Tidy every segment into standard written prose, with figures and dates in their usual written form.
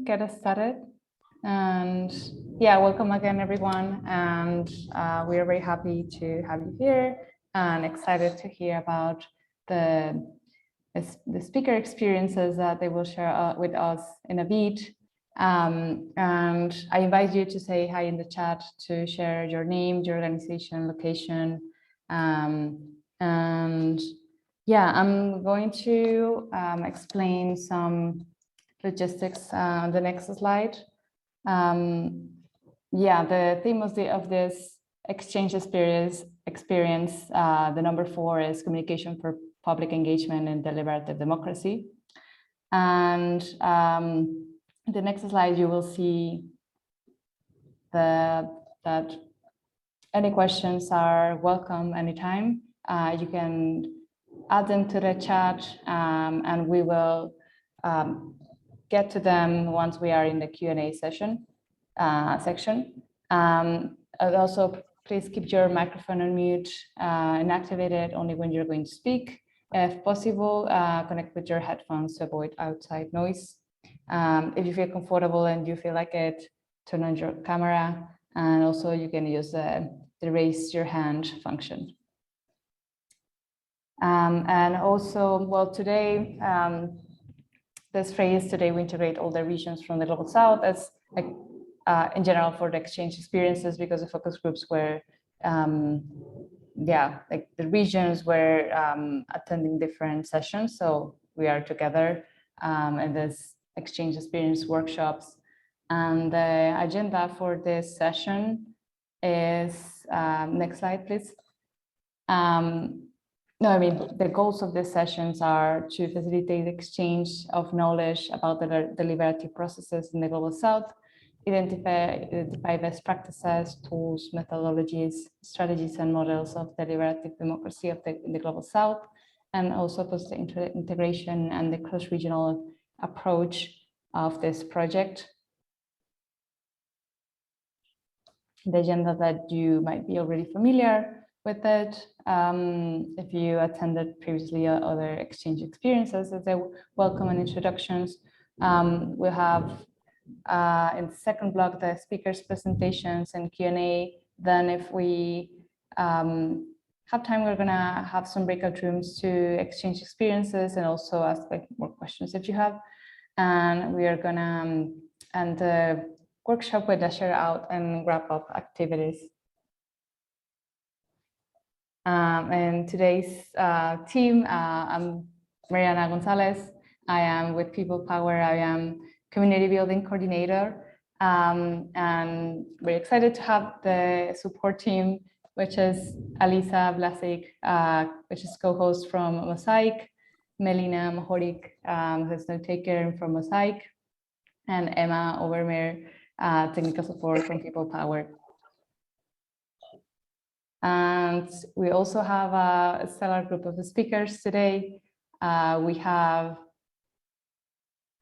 get us started. And yeah, welcome again, everyone. And we are very happy to have you here and excited to hear about the speaker experiences that they will share with us in a bit. And I invite you to say hi in the chat, to share your name, your organization, location. And yeah, I'm going to explain some logistics on the next slide. Yeah, the theme of this exchange experience, the number 4 is communication for public engagement and deliberative democracy. And the next slide, you will see that any questions are welcome anytime. You can add them to the chat, and we will get to them once we are in the Q&A section. Also, please keep your microphone on mute and activate it only when you're going to speak. If possible, connect with your headphones to avoid outside noise. If you feel comfortable and you feel like it, turn on your camera, and also you can use the raise your hand function. And also, well, today, this phrase, today we integrate all the regions from the Global South, as like in general for the exchange experiences, because the focus groups were, yeah, like the regions were attending different sessions. So we are together in this exchange experience workshops. And the agenda for this session is, next slide, please. No, I mean, the goals of these sessions are to facilitate the exchange of knowledge about the deliberative processes in the Global South, identify best practices, tools, methodologies, strategies, and models of deliberative democracy in the Global South, and also foster the integration and the cross-regional approach of this project. The agenda that you might be already familiar with it. If you attended previously other exchange experiences, as they welcome and introductions. We'll have in the second block the speakers' presentations and Q&A. Then if we have time, we're gonna have some breakout rooms to exchange experiences and also ask like more questions if you have. And we are gonna end the workshop with a share out and wrap up activities. And today's team, I'm Mariana Gonzalez. I am with People Power. I am community building coordinator. And we're excited to have the support team, which is Alisa Vlasic, which is co-host from Mosaic, Melina Mohorik, who's note taker from Mosaic, and Emma Overmeer, technical support from People Power. And we also have a stellar group of speakers today. We have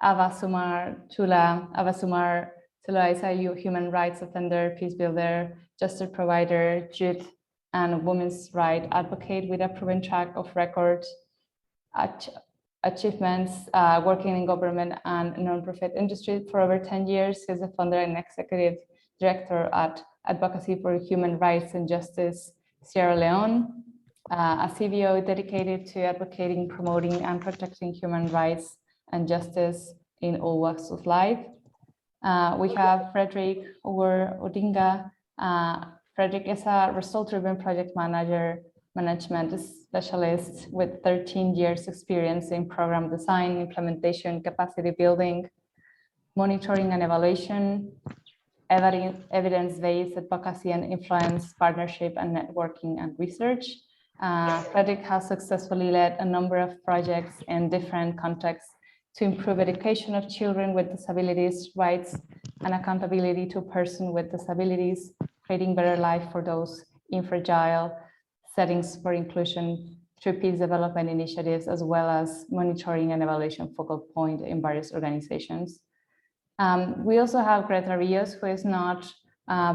Ava Sumar Tula is a human rights offender, peace builder, justice provider, youth and women's rights advocate with a proven track of record achievements, working in government and non-profit industry for over 10 years. She's the founder and executive director at Advocacy for Human Rights and Justice, Sierra Leone, a CVO dedicated to advocating, promoting, and protecting human rights and justice in all walks of life. We have Frederick Odinga. Frederick is a result-driven project management specialist with 13 years experience in program design, implementation, capacity building, monitoring and evaluation, evidence-based advocacy and influence, partnership and networking and research. Frederick has successfully led a number of projects in different contexts to improve education of children with disabilities, rights and accountability to persons with disabilities, creating better life for those in fragile settings for inclusion through peace development initiatives, as well as monitoring and evaluation focal point in various organizations. We also have Greta Rios, who is not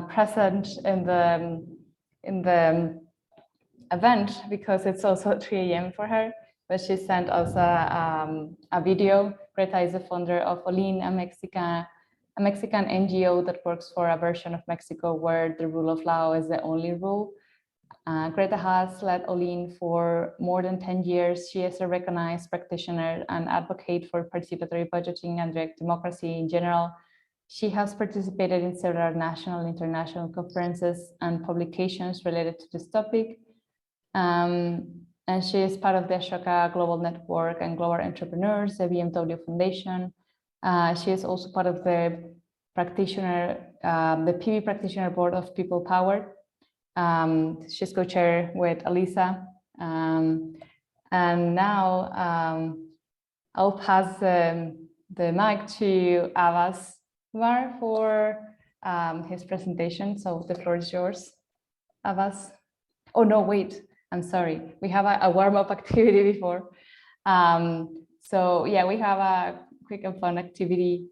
present in the event because it's also 3 a.m. for her. but she sent us a video. Greta is the founder of Olin, a Mexican NGO that works for a version of Mexico where the rule of law is the only rule. Greta has led Olin for more than 10 years. She is a recognized practitioner and advocate for participatory budgeting and direct democracy in general. She has participated in several national and international conferences and publications related to this topic. And she is part of the Ashoka Global Network and Global Entrepreneurs, the BMW Foundation. She is also part of the PV Practitioner Board of People Power. She's co-chair with Alisa. And now I'll pass the mic to Avas for his presentation. So the floor is yours, Avas. Oh no, wait, I'm sorry. We have a warm-up activity before. So yeah, we have a quick and fun activity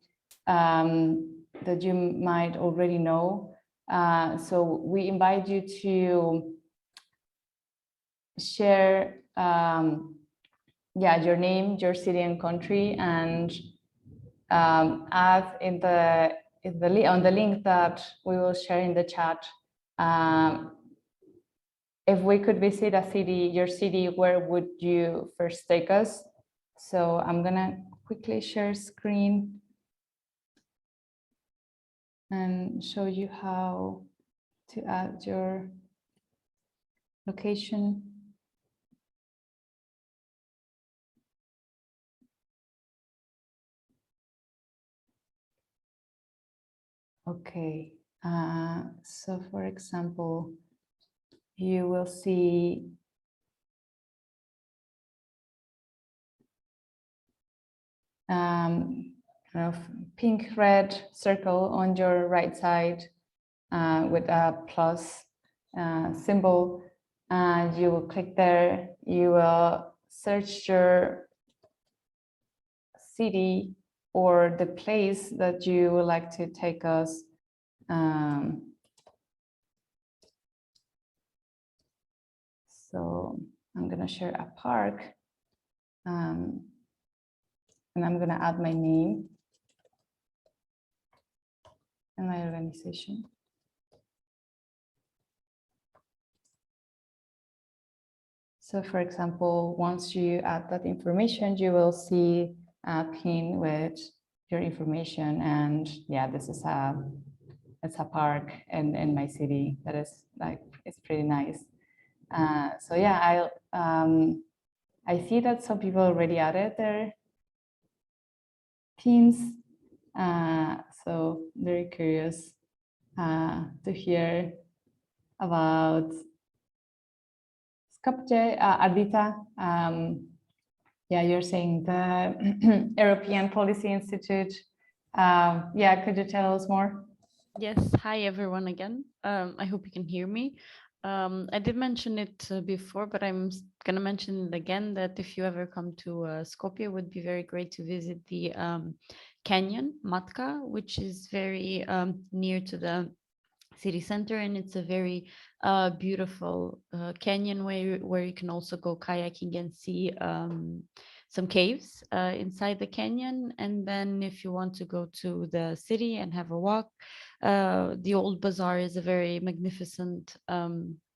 that you might already know. So we invite you to share your name, your city and country, and add on the link that we will share in the chat. If we could visit a city, your city, where would you first take us? So I'm gonna quickly share screen and show you how to add your location. Okay, so for example, you will see kind of pink red circle on your right side with a plus symbol, and you will click there. You will search your city or the place that you would like to take us. So I'm going to share a park, and I'm going to add my name and my organization. So for example, once you add that information, you will see a pin with your information, and yeah, this is it's a park in my city that is like, it's pretty nice. So yeah, I see that some people already added their pins. So very curious to hear about Skopje. Ardita, yeah, you're saying the European Policy Institute. Yeah, could you tell us more? Yes, hi everyone again. I hope you can hear me. I did mention it before, but I'm going to mention it again, that if you ever come to Skopje, it would be very great to visit the canyon, Matka, which is very near to the city center, and it's a very beautiful canyon where you can also go kayaking and see some caves inside the canyon. And then if you want to go to the city and have a walk, the old bazaar is a very magnificent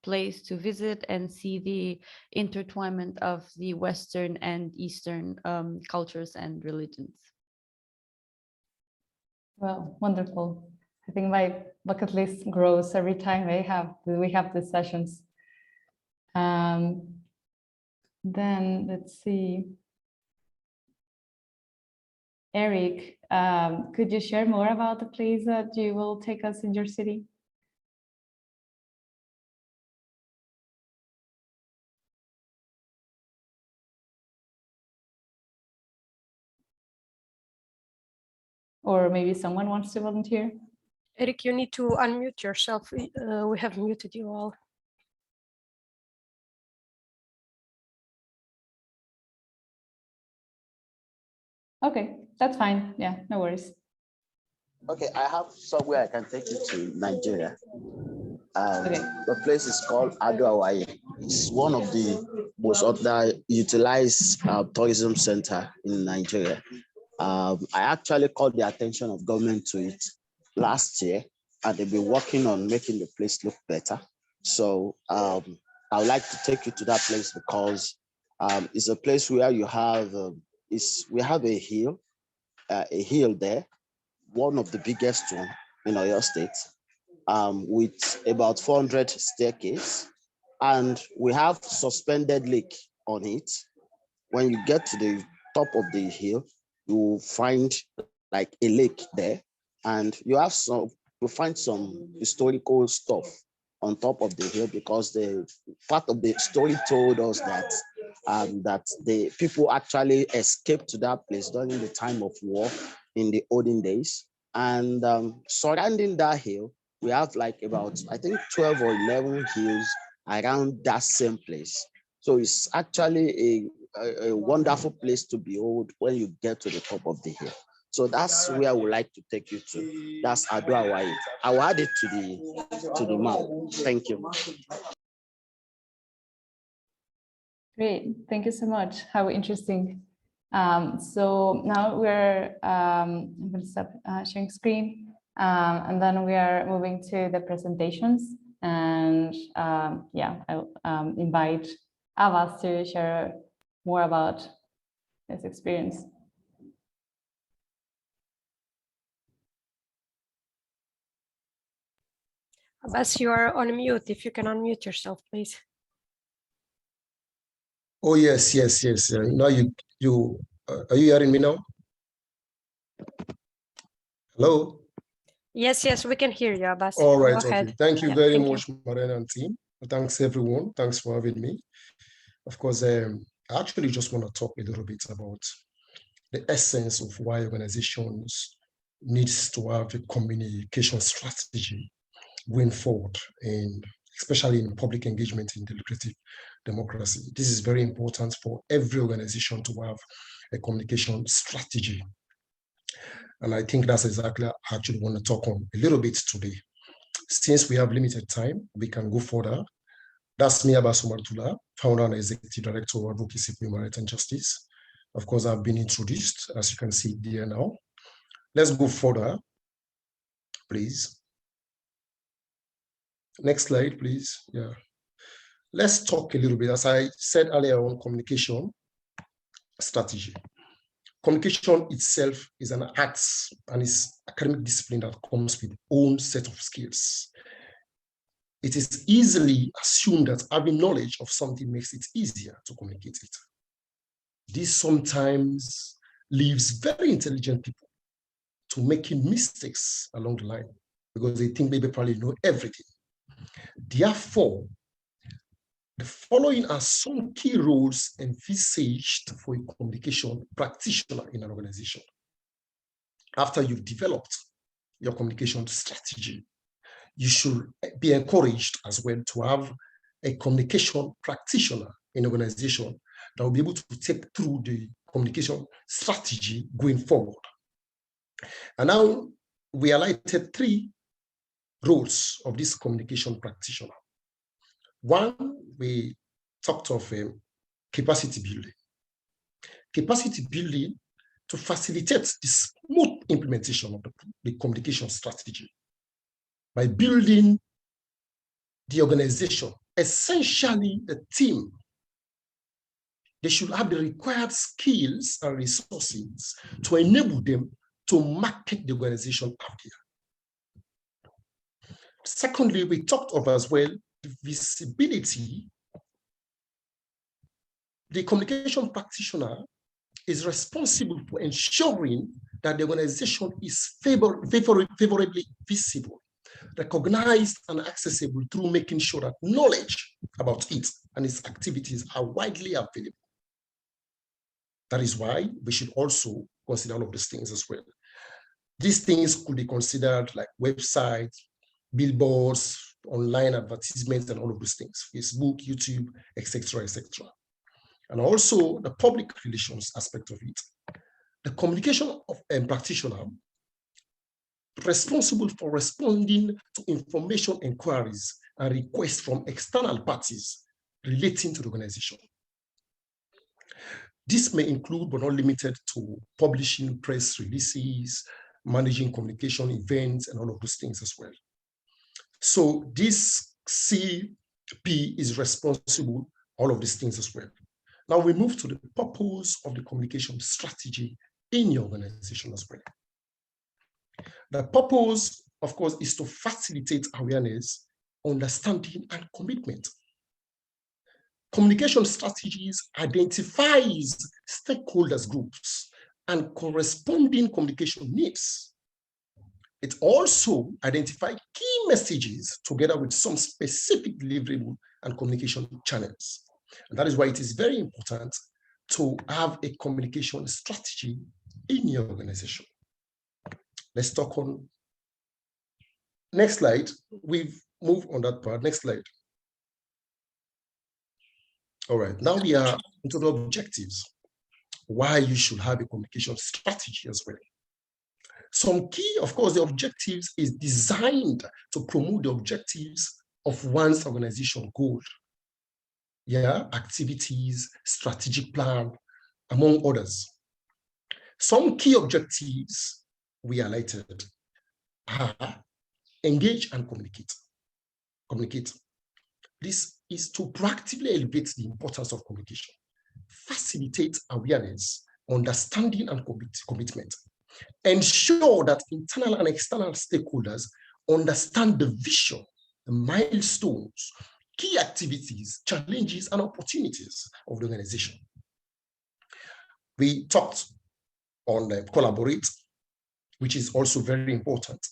place to visit and see the intertwinement of the Western and Eastern cultures and religions. Well, wonderful. I think my bucket list grows every time we have these sessions. Then let's see. Eric, could you share more about the place that you will take us in your city? Or maybe someone wants to volunteer? Eric, you need to unmute yourself. We have muted you all. Okay, that's fine. Yeah, no worries. Okay, I have somewhere I can take you to Nigeria. The place is called Hawaii. It's one of the most utilized tourism center in Nigeria. I actually called the attention of government to it last year, and they've been working on making the place look better. So I would like to take you to that place because it's a place where you have we have a hill there, one of the biggest one in Oyo State, with about 400 staircase, and we have suspended lake on it. When you get to the top of the hill, you will find like a lake there, and you find some historical stuff on top of the hill, because the part of the story told us that the people actually escaped to that place during the time of war in the olden days. And surrounding that hill, we have like about, I think, 12 or 11 hills around that same place. So it's actually a wonderful place to behold when you get to the top of the hill. So that's where I would like to take you to. That's Hawaii. I will add it to the map. Thank you. Great, thank you so much. How interesting. So now I'm going to stop sharing screen, and then we are moving to the presentations. And I'll invite Avas to share more about this experience. Abbas, you are on mute. If you can unmute yourself, please. Oh, yes. Now are you hearing me now? Hello? Yes, we can hear you, Abbas. All right, Go ahead. okay. Thank you very much, Marina and team. Thanks, everyone. Thanks for having me. Of course, I actually just want to talk a little bit about the essence of why organizations needs to have a communication strategy going forward, and especially in public engagement in deliberative democracy. This is very important for every organization to have a communication strategy. And I think that's exactly I actually want to talk on a little bit today. Since we have limited time, we can go further. That's me, Abbas Umartula, founder and executive director of Advocacy for Human Rights and Justice. Of course, I've been introduced, as you can see there now. Let's go further, please. Next slide, please. Yeah. Let's talk a little bit, as I said earlier, on communication strategy. Communication itself is an art and is academic discipline that comes with its own set of skills. It is easily assumed that having knowledge of something makes it easier to communicate it. This sometimes leaves very intelligent people to making mistakes along the line because they think they probably know everything. Therefore, the following are some key roles envisaged for a communication practitioner in an organization. After you've developed your communication strategy, you should be encouraged as well to have a communication practitioner in an organization that will be able to take through the communication strategy going forward. And now we highlighted 3 roles of this communication practitioner. One, we talked of capacity building. Capacity building to facilitate the smooth implementation of the communication strategy by building the organization, essentially the team. They should have the required skills and resources to enable them to market the organization out there. Secondly, we talked of as well the visibility. The communication practitioner is responsible for ensuring that the organization is favorably visible, recognized and accessible through making sure that knowledge about it and its activities are widely available. That is why we should also consider all of these things as well. These things could be considered like websites, billboards, online advertisements, and all of those things, Facebook, YouTube, etc., etc. And also the public relations aspect of it. The communication of a practitioner responsible for responding to information inquiries and requests from external parties relating to the organization. This may include, but not limited to, publishing press releases, managing communication events, and all of those things as well. So this CP is responsible for all of these things as well. Now we move to the purpose of the communication strategy in your organization as well. The purpose, of course, is to facilitate awareness, understanding, and commitment. Communication strategies identifies stakeholders groups and corresponding communication needs. It also identifies key messages together with some specific deliverable and communication channels. And that is why it is very important to have a communication strategy in your organization. Let's talk on next slide. We've moved on that part. Next slide. All right, now we are into the objectives. Why you should have a communication strategy as well. Some key, of course, the objectives is designed to promote the objectives of one's organization goal. Yeah, activities, strategic plan, among others. Some key objectives we highlighted are engage and communicate. Communicate. This is to proactively elevate the importance of communication, facilitate awareness, understanding, and commitment. Ensure that internal and external stakeholders understand the vision, the milestones, key activities, challenges, and opportunities of the organization. We talked on collaborate, which is also very important,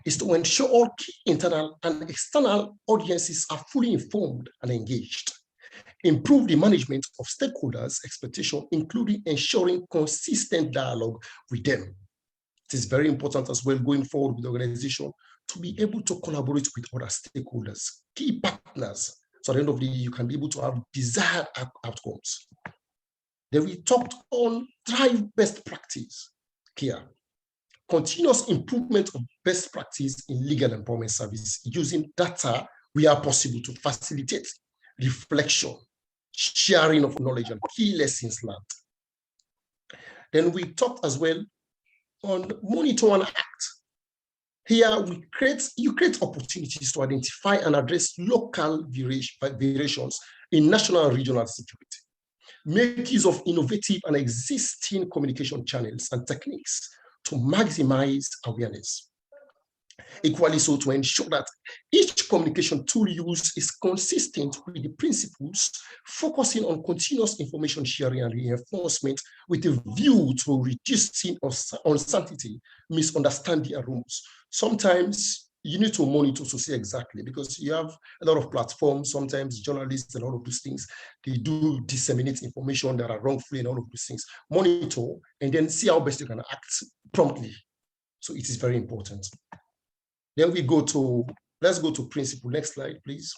is to ensure all key internal and external audiences are fully informed and engaged. Improve the management of stakeholders' expectation, including ensuring consistent dialogue with them. It is very important as well going forward with the organization to be able to collaborate with other stakeholders, key partners, so at the end of the day, you can be able to have desired outcomes. Then we talked on drive best practice here. Continuous improvement of best practice in legal empowerment service using data where possible to facilitate reflection, sharing of knowledge, and key lessons learned. Then we talked as well on monitor and act. Here you create opportunities to identify and address local variations in national and regional security. Make use of innovative and existing communication channels and techniques to maximize awareness. Equally so, to ensure that each communication tool used is consistent with the principles, focusing on continuous information sharing and reinforcement with a view to reducing uncertainty, misunderstanding, and rumors. Sometimes you need to monitor to see exactly, because you have a lot of platforms, sometimes journalists and all of those things, they do disseminate information that are wrongfully and all of those things. Monitor and then see how best you can act promptly. So it is very important. Then we let's go to principle. Next slide, please.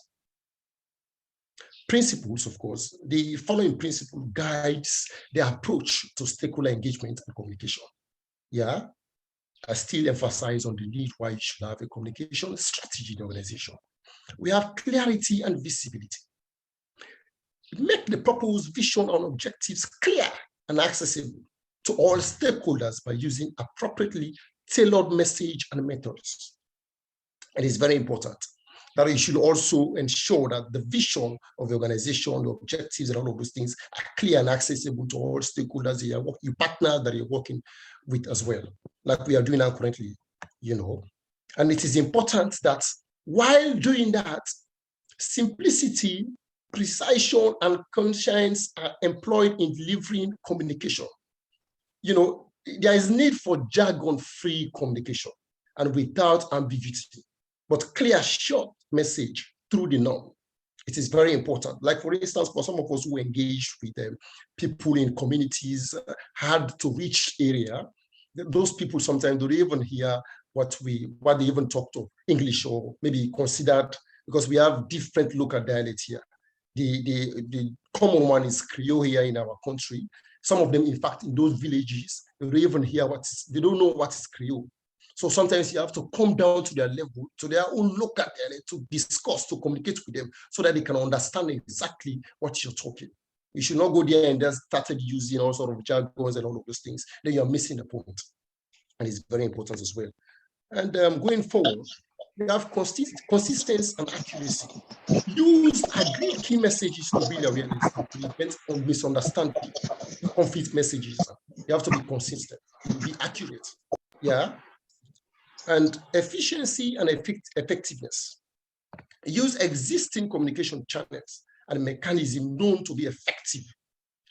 Principles, of course, the following principle guides the approach to stakeholder engagement and communication. Yeah, I still emphasize on the need why you should have a communication strategy in the organization. We have clarity and visibility. Make the proposed vision and objectives clear and accessible to all stakeholders by using appropriately tailored message and methods. It is very important that you should also ensure that the vision of the organization, the objectives, and all of those things are clear and accessible to all stakeholders, your partners that you're working with as well, like we are doing now currently, you know. And it is important that while doing that, simplicity, precision, and conscience are employed in delivering communication. You know, there is need for jargon-free communication and without ambiguity, but clear, short message through the norm. It is very important. Like, for instance, for some of us who engage with people in communities, hard to reach area, those people sometimes don't even hear what they even talk to English, or maybe considered, because we have different local dialects here. The common one is Creole here in our country. Some of them, in fact, in those villages, they don't even hear they don't know what is Creole. So sometimes you have to come down to their level, to their own local area, to discuss, to communicate with them so that they can understand exactly what you're talking. You should not go there and just started using all sort of jargons and all of those things. Then you're missing the point. And it's very important as well. And going forward, we have consistency and accuracy. Use agreed key messages to build awareness and prevent misunderstanding. Conflict messages. You have to be consistent, be accurate. Yeah. And efficiency and effectiveness. Use existing communication channels and mechanisms known to be effective.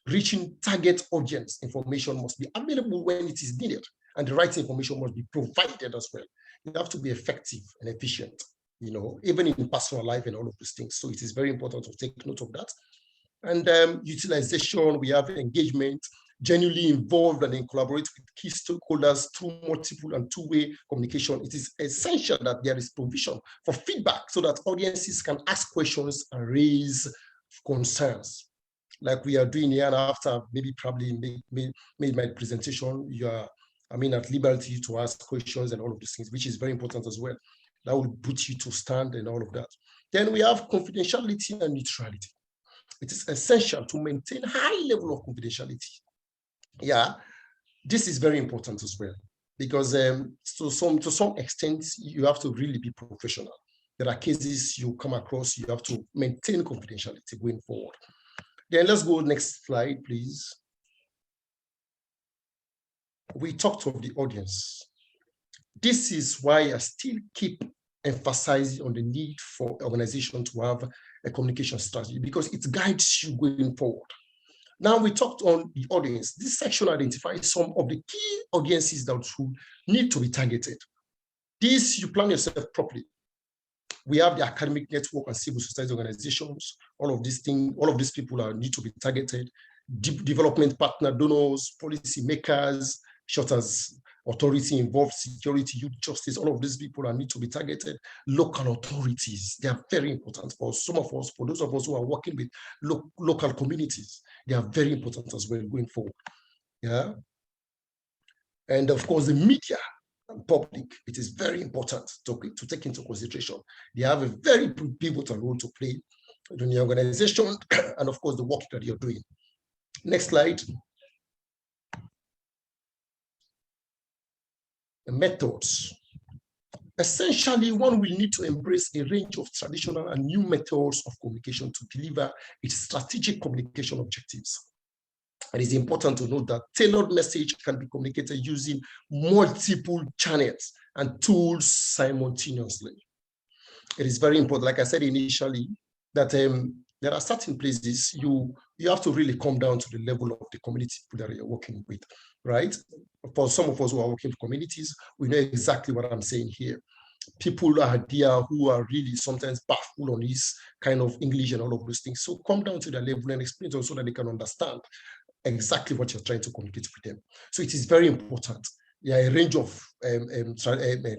Reaching target audience information must be available when it is needed, and the right information must be provided as well. You have to be effective and efficient, you know, even in personal life and all of these things. So it is very important to take note of that. And utilization, we have engagement, genuinely involved and then collaborate with key stakeholders through multiple and two-way communication. It is essential that there is provision for feedback so that audiences can ask questions and raise concerns. Like we are doing here, and after maybe probably made my presentation, you are, at liberty to ask questions and all of these things, which is very important as well. That will put you to stand and all of that. Then we have confidentiality and neutrality. It is essential to maintain high level of confidentiality. Yeah, this is very important as well, because to some extent, you have to really be professional. There are cases you come across, you have to maintain confidentiality going forward. Then let's go next slide, please. We talked of the audience. This is why I still keep emphasizing on the need for organization to have a communication strategy, because it guides you going forward. Now we talked on the audience. This section identifies some of the key audiences that should need to be targeted. This, you plan yourself properly. We have the academic network and civil society organizations. All of these things, all of these people need to be targeted. Development partner donors, policy makers, such as authority involved, security, youth justice, all of these people need to be targeted. Local authorities, they are very important for some of us, for those of us who are working with local communities, they are very important as well going forward. Yeah. And of course, the media and public, it is very important to take into consideration. They have a very pivotal role to play in the organization and of course the work that you're doing. Next slide. The methods. Essentially, one will need to embrace a range of traditional and new methods of communication to deliver its strategic communication objectives. It is important to note that tailored message can be communicated using multiple channels and tools simultaneously. It is very important, like I said initially, that there are certain places you have to really come down to the level of the community that you're working with, right? For some of us who are working for communities, we know exactly what I'm saying here. People are there who are really sometimes baffled on this kind of English and all of those things. So come down to their level and explain to them so that they can understand exactly what you're trying to communicate with them. So it is very important. There are a range of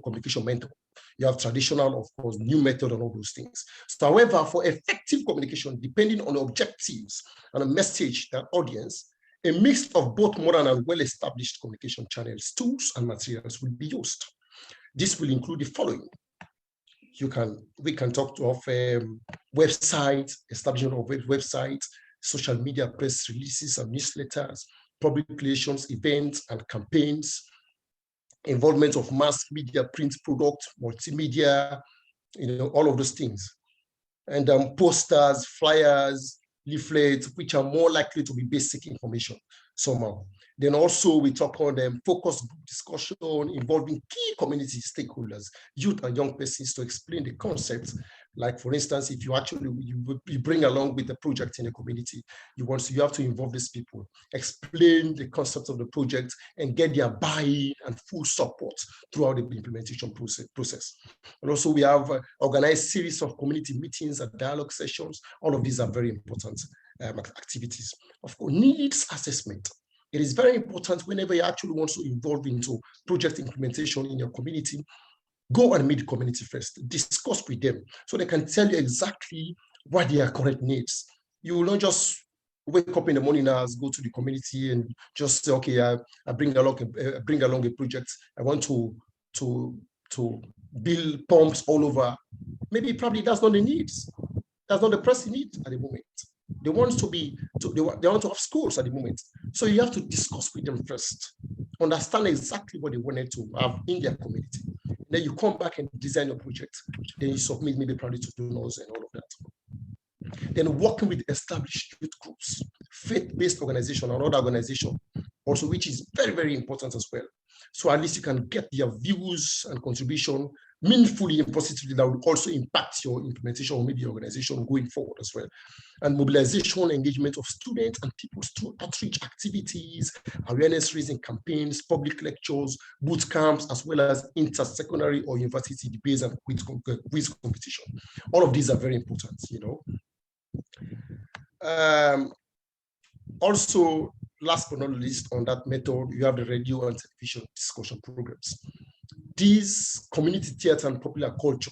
communication methods. You have traditional, of course, new method and all those things. So, however, for effective communication, depending on the objectives and a message, that audience, a mix of both modern and well-established communication channels, tools, and materials will be used. This will include the following. We can talk of websites, establishment of websites, social media, press releases and newsletters, public relations, events and campaigns, involvement of mass media, print product, multimedia, all of those things. And posters, flyers, leaflets, which are more likely to be basic information somehow. Then also we talk on focus group discussion involving key community stakeholders, youth and young persons to explain the concepts. Like for instance, if you actually you bring along with the project in a community, you have to involve these people, explain the concept of the project and get their buy-in and full support throughout the implementation process. And also we have organized series of community meetings and dialogue sessions. All of these are very important activities. Of course, needs assessment. It is very important whenever you actually want to involve into project implementation in your community, go and meet the community first, discuss with them so they can tell you exactly what their current needs. You will not just wake up in the morning hours, go to the community and just say, okay, I bring along a project. I want to to build pumps all over. Maybe probably that's not the needs. That's not the pressing need at the moment. They want to have schools at the moment. So you have to discuss with them first, understand exactly what they wanted to have in their community. Then you come back and design your project. Then you submit maybe probably to donors and all of that. Then working with established youth groups, faith-based organization, another organization also, which is very, very important as well. So at least you can get their views and contribution meaningfully and positively that will also impact your implementation or maybe your organization going forward as well. And mobilization, engagement of students and people through outreach activities, awareness raising campaigns, public lectures, boot camps, as well as intersecondary or university debates and quiz competition. All of these are very important, Also, last but not least, on that method, you have the radio and television discussion programs. These community theater and popular culture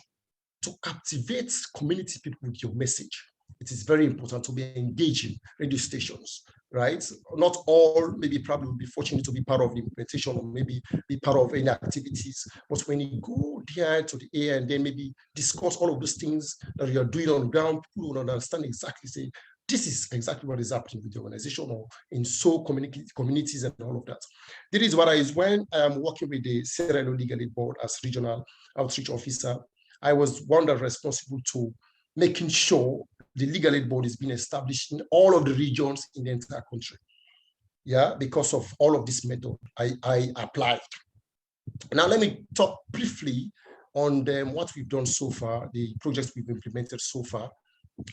to captivate community people with your message. It is very important to be engaging radio stations, right? Not all maybe probably will be fortunate to be part of the implementation or maybe be part of any activities. But when you go there to the air and then maybe discuss all of those things that you are doing on the ground, people will understand exactly, say, this is exactly what is happening with the organization or in communities and all of that. This is what when I'm working with the Sierra Leone Legal Aid Board as regional outreach officer, I was one that responsible to making sure the Legal Aid Board is being established in all of the regions in the entire country. Yeah, because of all of this method I applied. Now let me talk briefly on what we've done so far, the projects we've implemented so far.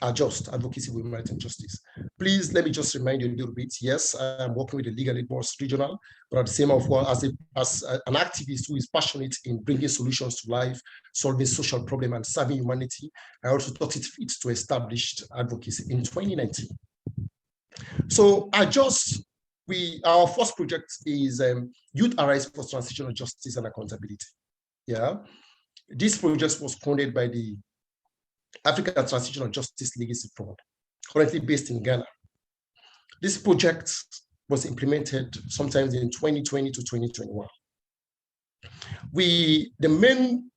Adjust advocacy for human rights and justice. Please let me just remind you a little bit. Yes, I'm working with the Legal Aid Board regional, but at the same time, as an activist who is passionate in bringing solutions to life, solving social problem and serving humanity, I also thought it fit to establish advocacy in 2019. So Adjust, our first project is Youth Arise for Transitional Justice and Accountability. Yeah, this project was funded by the African Transitional Justice Legacy Fund, currently based in Ghana. This project was implemented sometimes in 2020 to 2021. The main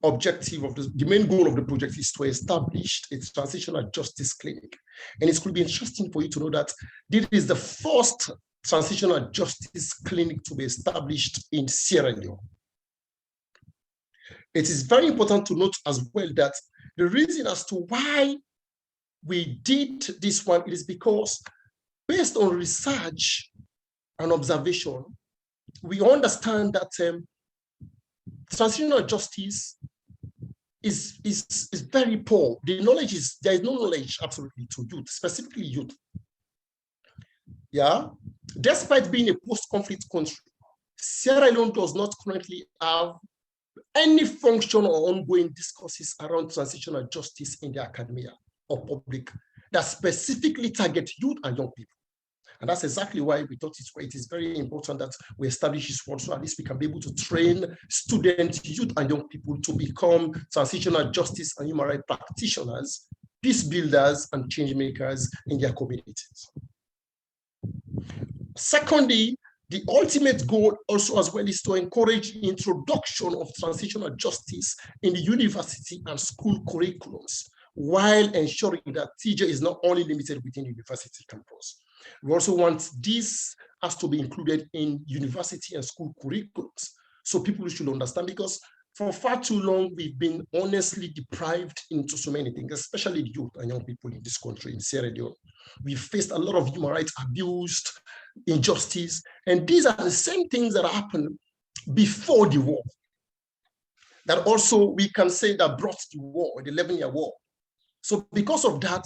objective of the main goal of the project is to establish a transitional justice clinic. And it could be interesting for you to know that this is the first transitional justice clinic to be established in Sierra Leone. It is very important to note as well that the reason as to why we did this one is because based on research and observation, we understand that transitional justice is very poor. There is no knowledge absolutely to youth, specifically youth. Yeah, despite being a post-conflict country, Sierra Leone does not currently have any function or ongoing discourses around transitional justice in the academia or public that specifically target youth and young people. And that's exactly why we thought it is very important that we establish this one so at least we can be able to train students, youth and young people to become transitional justice and human rights practitioners, peace builders and change makers in their communities. Secondly, the ultimate goal also as well is to encourage the introduction of transitional justice in the university and school curriculums while ensuring that TJ is not only limited within the university campus. We also want this has to be included in university and school curriculums. So people should understand, because for far too long, we've been honestly deprived into so many things, especially the youth and young people in this country, in Sierra Leone. We've faced a lot of human rights abuse, injustice, and these are the same things that happened before the war. That also we can say that brought the war, the 11-year war. So because of that,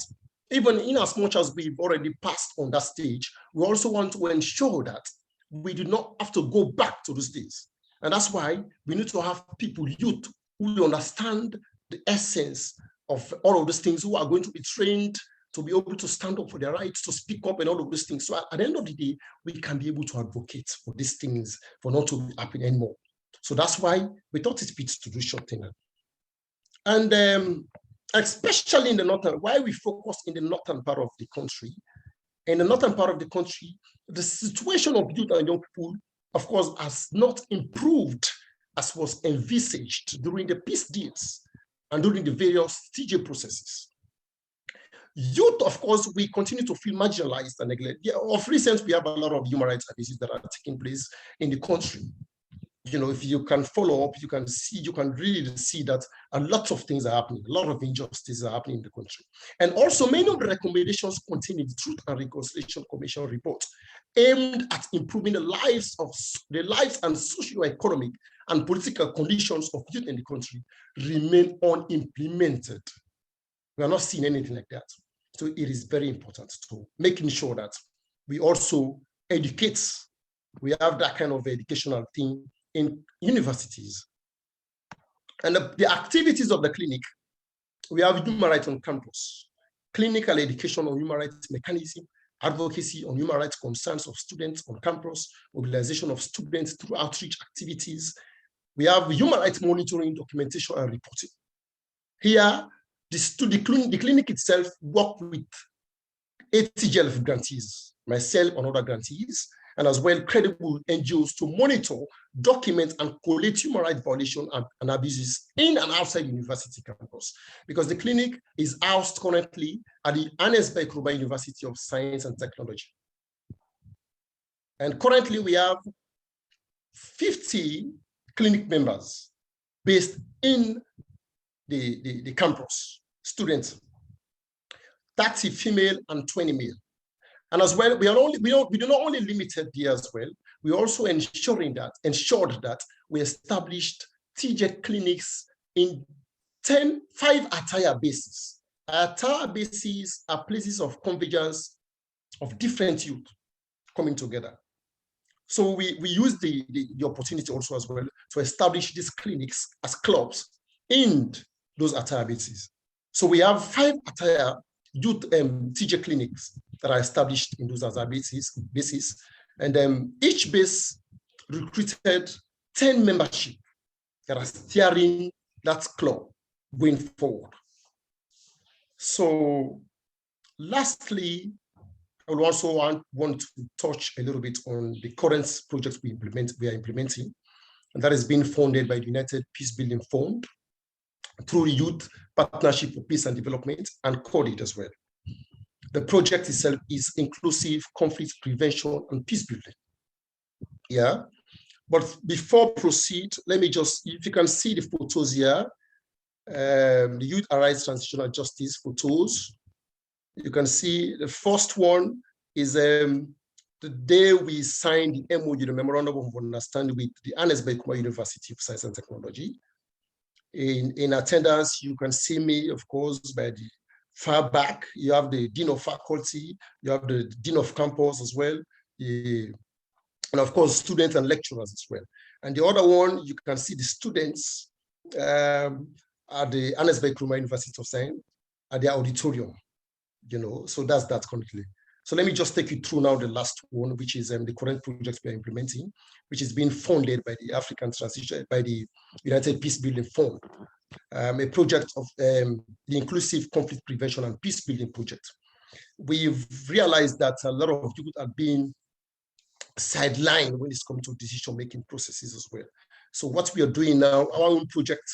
even in as much as we've already passed on that stage, we also want to ensure that we do not have to go back to those days. And that's why we need to have people, youth, who understand the essence of all of those things, who are going to be trained to be able to stand up for their rights, to speak up and all of those things. So at the end of the day, we can be able to advocate for these things for not to happen anymore. So that's why we thought it fits to do something. And especially in the northern, why we focus in the northern part of the country. In the northern part of the country, the situation of youth and young people, of course, has not improved as was envisaged during the peace deals and during the various TJ processes. Youth, of course, we continue to feel marginalized and neglected. Yeah, of recent, we have a lot of human rights abuses that are taking place in the country. You know, if you can follow up, you can really see that a lot of things are happening, a lot of injustices are happening in the country. And also many of the recommendations contained in the Truth and Reconciliation Commission report aimed at improving the lives and socio-economic and political conditions of youth in the country remain unimplemented. We are not seeing anything like that. So it is very important to making sure that we also educate. We have that kind of educational thing in universities. And the activities of the clinic, we have human rights on campus, clinical education on human rights mechanism, advocacy on human rights concerns of students on campus, mobilization of students through outreach activities. We have human rights monitoring, documentation, and reporting. Here, the clinic itself work with ATGLF grantees, myself and other grantees, and as well credible NGOs to monitor, document, and collate human rights violations and abuses in and outside university campus. Because the clinic is housed currently at the Annesberg Ruba University of Science and Technology. And currently we have 50 clinic members based in the campus, students, 30 female and 20 male. And as well, we do not only limited there as well, we also ensured that we established TJ clinics in 5 attire bases. Attire bases are places of convergence of different youth coming together. So we use the opportunity also as well to establish these clinics as clubs in those attire bases. So we have 5 attire youth TJ clinics that are established in those attire bases. And each base recruited 10 membership that are steering that club going forward. So lastly, I would also want to touch a little bit on the current projects we are implementing, and that is being funded by the United Peace Building Fund through the Youth Partnership for Peace and Development and CODID as well. The project itself is inclusive conflict prevention and peace building. Yeah, but before proceed, let me just, if you can see the photos here, the Youth Arise Transitional Justice photos. You can see the first one is the day we signed the MOU, the Memorandum of Understanding with the Annesberg University of Science and Technology. In attendance, you can see me, of course, by the far back. You have the Dean of Faculty, you have the Dean of Campus as well, and of course, students and lecturers as well. And the other one, you can see the students at the Annesberg University of Science at the auditorium, you know, so that's that currently. So let me just take you through now the last one, which is the current project we are implementing, which is being funded by the African Transition, by the United Peace Building Fund, a project of the Inclusive Conflict Prevention and Peace Building Project. We've realized that a lot of youth are being sidelined when it's coming to decision-making processes as well. So what we are doing now, our own project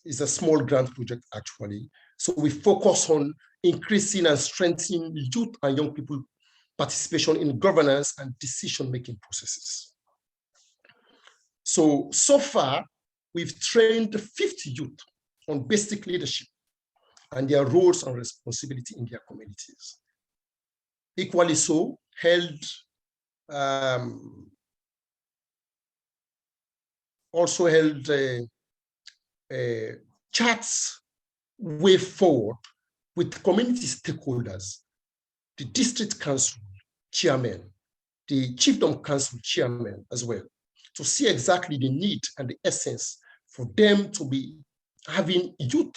is a small grant project actually. So we focus on increasing and strengthening youth and young people participation in governance and decision-making processes. So far, we've trained 50 youth on basic leadership and their roles and responsibility in their communities. Equally so, also held charts way forward with community stakeholders, the district council chairman, the chiefdom council chairman as well, to see exactly the need and the essence for them to be having youth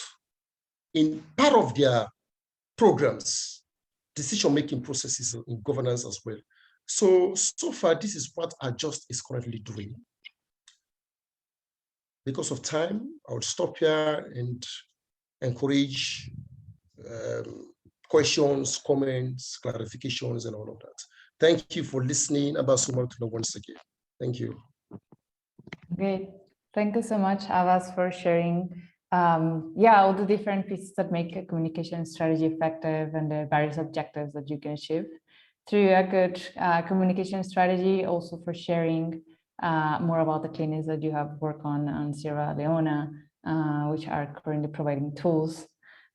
in part of their programs, decision-making processes in governance as well. So far, this is what Adjust is currently doing. Because of time, I would stop here and encourage questions, comments, clarifications, and all of that. Thank you for listening. Abba Sumartula once again. Thank you. Great. Thank you so much, Avas, for sharing all the different pieces that make a communication strategy effective and the various objectives that you can achieve through a good communication strategy, also for sharing more about the clinics that you have worked on Sierra Leone, which are currently providing tools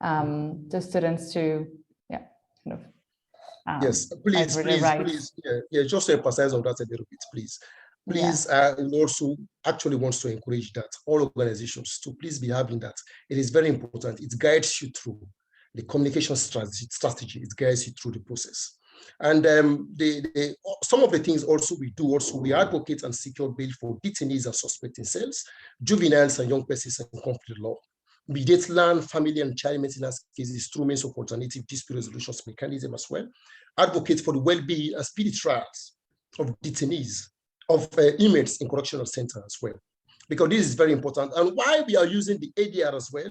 to students to, kind of. Yes, please, just to emphasize on that a little bit, please. Please, also actually wants to encourage that all organizations to please be having that. It is very important. It guides you through the communication strategy. It guides you through the process. And some of the things also we advocate and secure bail for detainees and suspecting cells, juveniles and young persons in conflict law. Mediate land, family and child maintenance cases through means of alternative dispute resolution mechanism as well. Advocate for the well-being and speedy trials of detainees, of inmates in correctional center as well, because this is very important. And why we are using the ADR as well,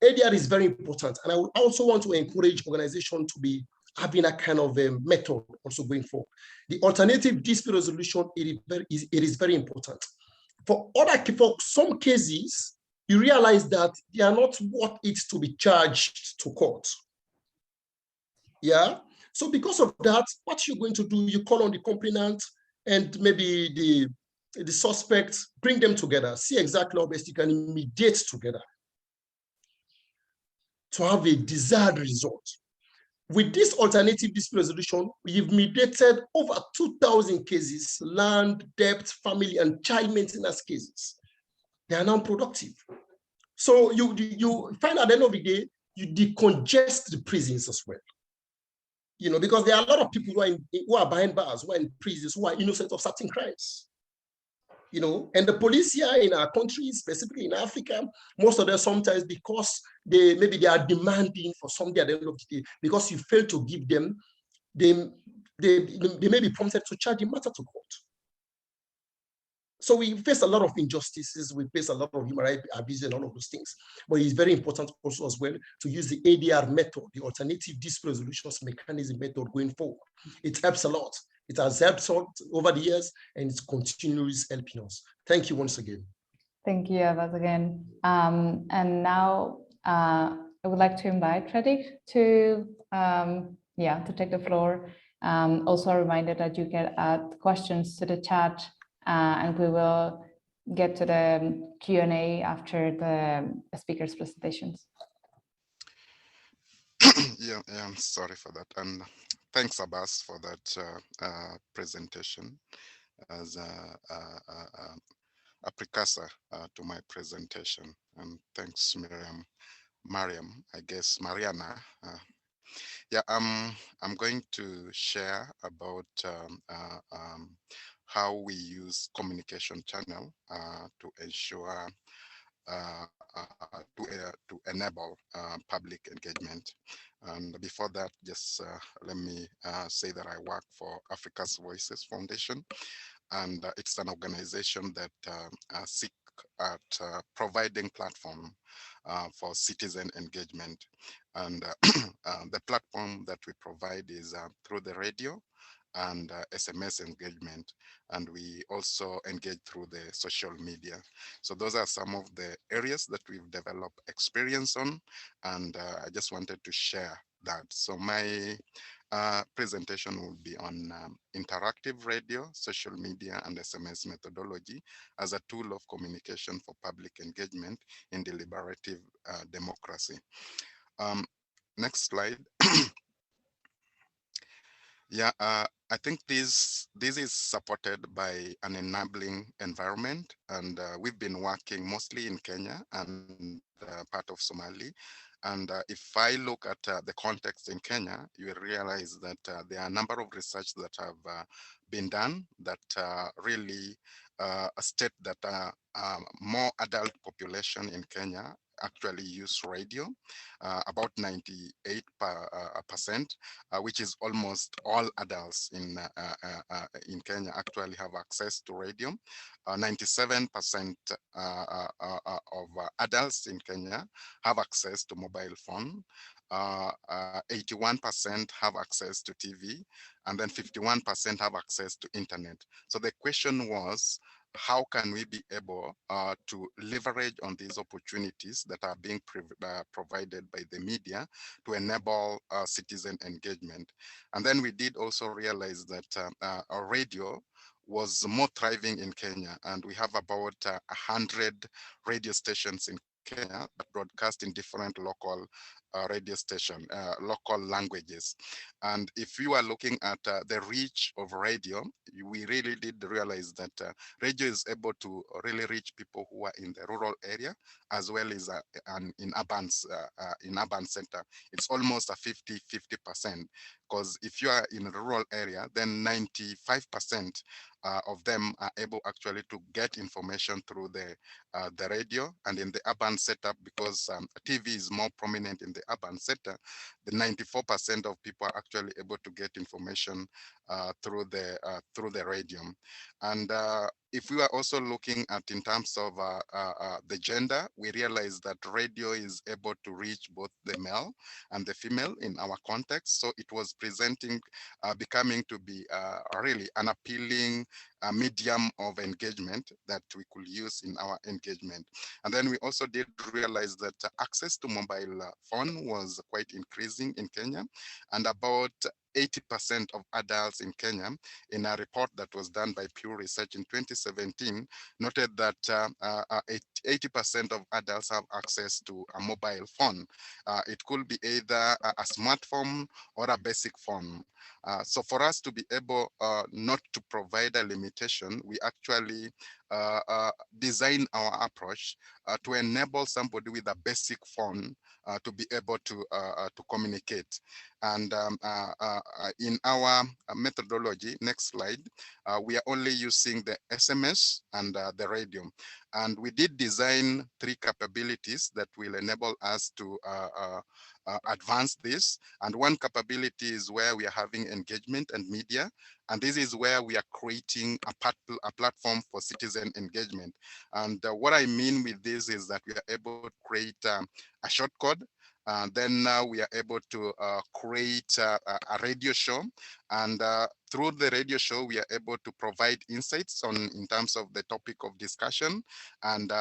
ADR is very important. And I would also want to encourage organizations to be having a kind of a method also going forward. The alternative dispute resolution, it is very important. For some cases, you realize that they are not worth it to be charged to court. Yeah. So because of that, what you're going to do, you call on the complainant and maybe the suspect, bring them together, see exactly how best you can mediate together to have a desired result. With this alternative dispute resolution, we've mediated over 2,000 cases, land, debt, family, and child maintenance cases. They are now productive. So you find at the end of the day, you decongest the prisons as well. Because there are a lot of people who are behind bars, who are in prisons, who are innocent of certain crimes. And the police here in our country, specifically in Africa, most of them sometimes because maybe they are demanding for something at the end of the day, because you fail to give them, they may be prompted to charge the matter to court. So we face a lot of injustices, we face a lot of human rights abuse and all of those things. But it's very important also as well to use the ADR method, the alternative dispute resolution mechanism method going forward. It helps a lot. It has helped over the years and it continues helping us. Thank you once again. Thank you, Avas, again. And now I would like to invite Fredrik to take the floor. Also a reminder that you can add questions to the chat and we will get to the Q&A after the speakers' presentations. Yeah, I'm sorry for that. And thanks, Abbas, for that presentation as a precursor to my presentation. And thanks, Mariam, I guess, Mariana. I'm going to share about how we use communication channel to ensure to enable public engagement. And before that, just let me say that I work for Africa's Voices Foundation, and it's an organization that seek at providing platform for citizen engagement. And the platform that we provide is through the radio and SMS engagement, and we also engage through the social media. So those are some of the areas that we've developed experience on, and I just wanted to share that. So my presentation will be on interactive radio, social media, and SMS methodology as a tool of communication for public engagement in deliberative democracy. Next slide. Yeah, I think this is supported by an enabling environment, and we've been working mostly in Kenya and part of Somali. And if I look at the context in Kenya, you will realize that there are a number of research that have been done that really state that more adult population in Kenya actually use radio, about 98%, which is almost all adults in Kenya actually have access to radio. 97% of adults in Kenya have access to mobile phone. 81% have access to TV, and then 51% have access to internet. So the question was, how can we be able to leverage on these opportunities that are being provided by the media to enable citizen engagement. And then we did also realize that our radio was more thriving in Kenya, and we have about 100 radio stations in Kenya that broadcast in different local radio station, local languages. And if you are looking at the reach of radio, we really did realize that radio is able to really reach people who are in the rural area as well as in urban center. It's almost a 50-50%, because if you are in a rural area, then 95% of them are able actually to get information through the radio. And in the urban setup, because TV is more prominent in the urban sector, the 94% of people are actually able to get information through the radio. And if we are also looking at in terms of the gender, we realize that radio is able to reach both the male and the female in our context. So it was becoming to be really an appealing medium of engagement that we could use in our engagement. And then we also did realize that access to mobile phone was quite increasing in Kenya, and about 80% of adults in Kenya, in a report that was done by Pew Research in 2017, noted that 80% of adults have access to a mobile phone. It could be either a smartphone or a basic phone. So for us to be able not to provide a limitation, we actually design our approach to enable somebody with a basic phone to be able to communicate. And in our methodology, next slide, we are only using the SMS and the radio. And we did design 3 capabilities that will enable us to advance this. And one capability is where we are having engagement and media. And this is where we are creating a platform for citizen engagement. And what I mean with this is that we are able to create a short code. Then we are able to create a radio show, and through the radio show, we are able to provide insights in terms of the topic of discussion, and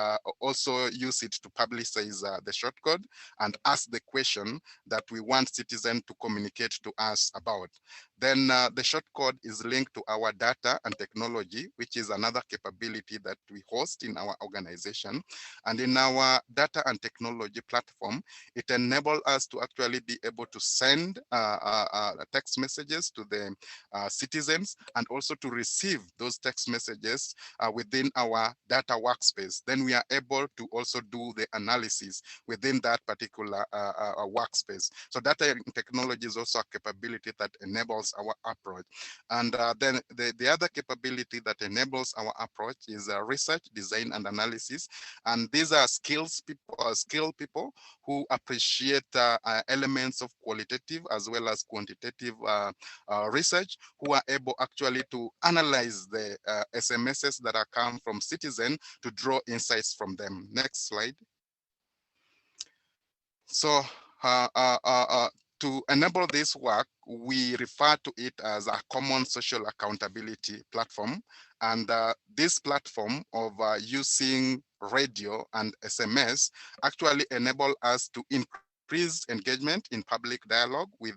also use it to publicize the shortcode and ask the question that we want citizens to communicate to us about. Then the shortcode is linked to our data and technology, which is another capability that we host in our organization. And in our data and technology platform, it enables us to actually be able to send text messages to the citizens, and also to receive those text messages within our data workspace. Then we are able to also do the analysis within that particular workspace. So data and technology is also a capability that enables our approach. And then the other capability that enables our approach is research, design, and analysis. And these are skilled people who appreciate elements of qualitative as well as quantitative research, who are able actually to analyze the SMSs that are come from citizens to draw insights from them. Next slide. So to enable this work, we refer to it as a common social accountability platform. And this platform of using radio and SMS actually enable us to increase engagement in public dialogue with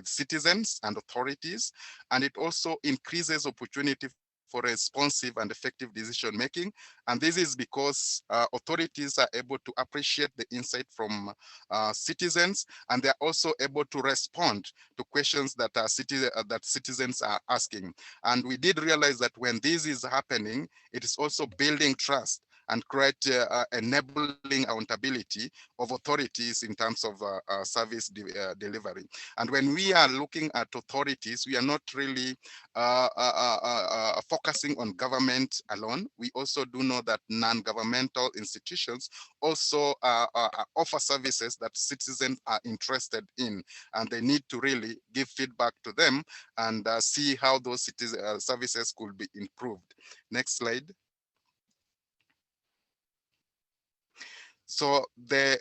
citizens and authorities. And it also increases opportunity for responsive and effective decision making. And this is because authorities are able to appreciate the insight from citizens, and they're also able to respond to questions that citizens are asking. And we did realize that when this is happening, it is also building trust and create enabling accountability of authorities in terms of service delivery. And when we are looking at authorities, we are not really focusing on government alone. We also do know that non-governmental institutions also offer services that citizens are interested in, and they need to really give feedback to them and see how those services could be improved. Next slide. So the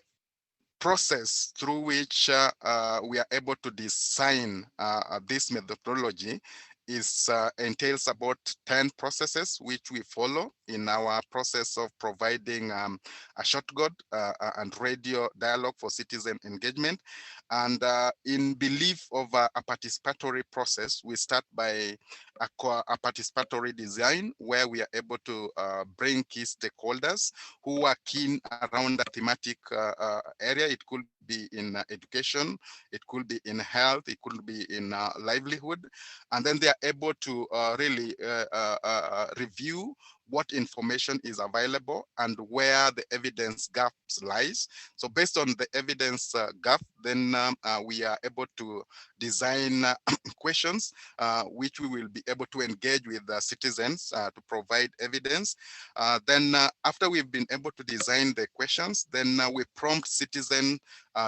process through which we are able to design this methodology entails about 10 processes which we follow in our process of providing a shortcut and radio dialogue for citizen engagement. And in belief of a participatory process, we start by a participatory design where we are able to bring key stakeholders who are keen around the thematic area. It could be in education, it could be in health, it could be in livelihood, and then they are able to really review what information is available and where the evidence gaps lies. So based on the evidence gap, then we are able to design questions which we will be able to engage with the citizens to provide evidence. Then after we've been able to design the questions, then we prompt citizen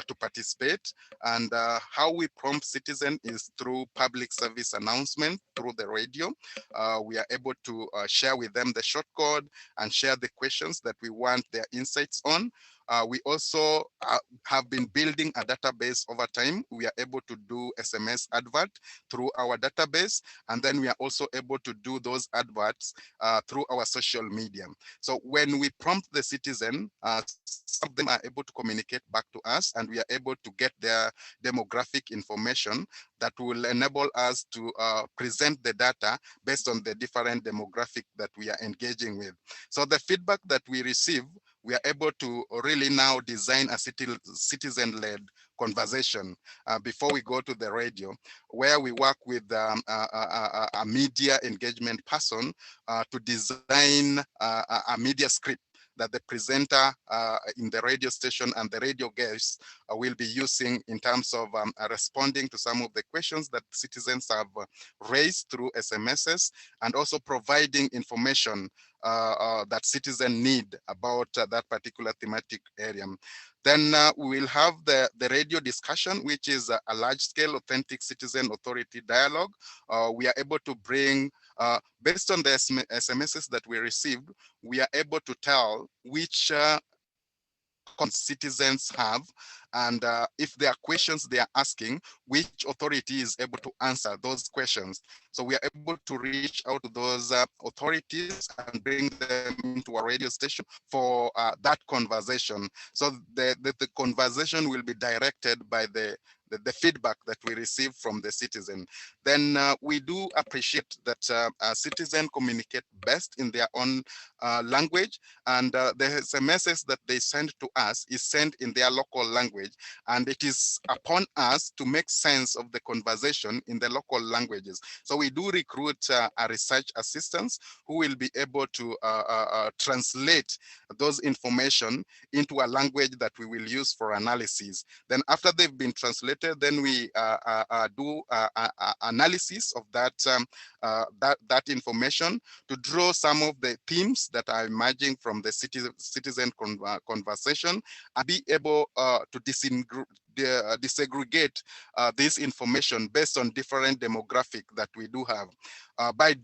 to participate. And how we prompt citizen is through public service announcement through the radio. We are able to share with them the short code and share the questions that we want their insights on. We also have been building a database over time. We are able to do SMS advert through our database, and then we are also able to do those adverts through our social media. So when we prompt the citizen, some of them are able to communicate back to us, and we are able to get their demographic information that will enable us to present the data based on the different demographic that we are engaging with. So the feedback that we receive, we are able to really now design a citizen-led conversation before we go to the radio, where we work with a media engagement person to design a media script that the presenter in the radio station and the radio guests will be using in terms of responding to some of the questions that citizens have raised through SMSs, and also providing information that citizens need about that particular thematic area. Then we will have the radio discussion, which is a large-scale authentic citizen authority dialogue. We are able to bring, based on the SMSs that we received, we are able to tell which citizens have, and if there are questions they are asking, which authority is able to answer those questions. So we are able to reach out to those authorities and bring them into a radio station for that conversation. So the conversation will be directed by the feedback that we receive from the citizen. Then we do appreciate that citizens communicate best in their own language, and the SMSs that they send to us is sent in their local language, and it is upon us to make sense of the conversation in the local languages. So we do recruit a research assistants who will be able to translate those information into a language that we will use for analysis. Then after they've been translated, then we do analysis of that, that information to draw some of the themes that are emerging from the citizen conversation, and be able to disaggregate this information based on different demographic that we do have. By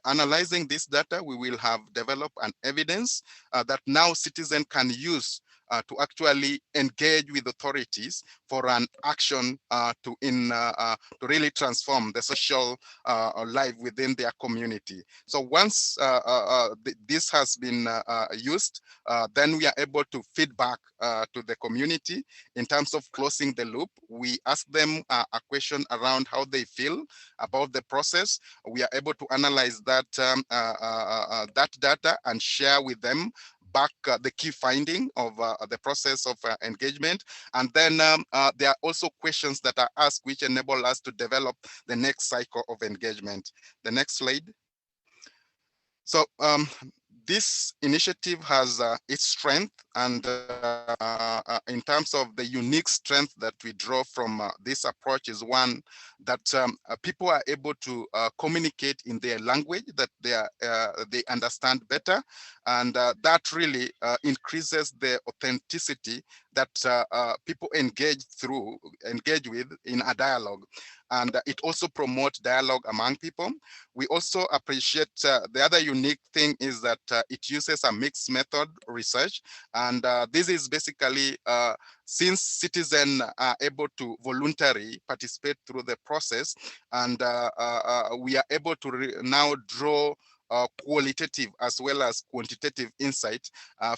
analyzing this data, we will have developed an evidence that now citizens can use to actually engage with authorities for an action to really transform the social life within their community. So once this has been used, then we are able to feedback to the community in terms of closing the loop. We ask them a question around how they feel about the process. We are able to analyze that that data and share with them back the key finding of the process of engagement. And then there are also questions that are asked which enable us to develop the next cycle of engagement. The next slide. So this initiative has its strength, and in terms of the unique strength that we draw from this approach is one that people are able to communicate in their language that they understand better, and that really increases the authenticity that people engage with in a dialogue. And it also promotes dialogue among people. We also appreciate the other unique thing is that it uses a mixed method research, And this is basically since citizens are able to voluntarily participate through the process, and we are able to now draw qualitative as well as quantitative insight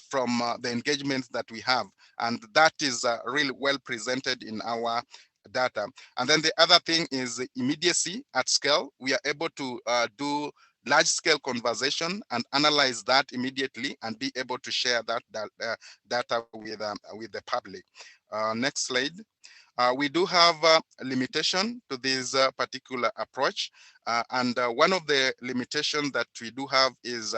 from the engagements that we have. And that is really well presented in our data. And then the other thing is immediacy at scale. We are able to do large scale conversation and analyze that immediately and be able to share that data with the public. Next slide. We do have a limitation to this particular approach. And one of the limitations that we do have is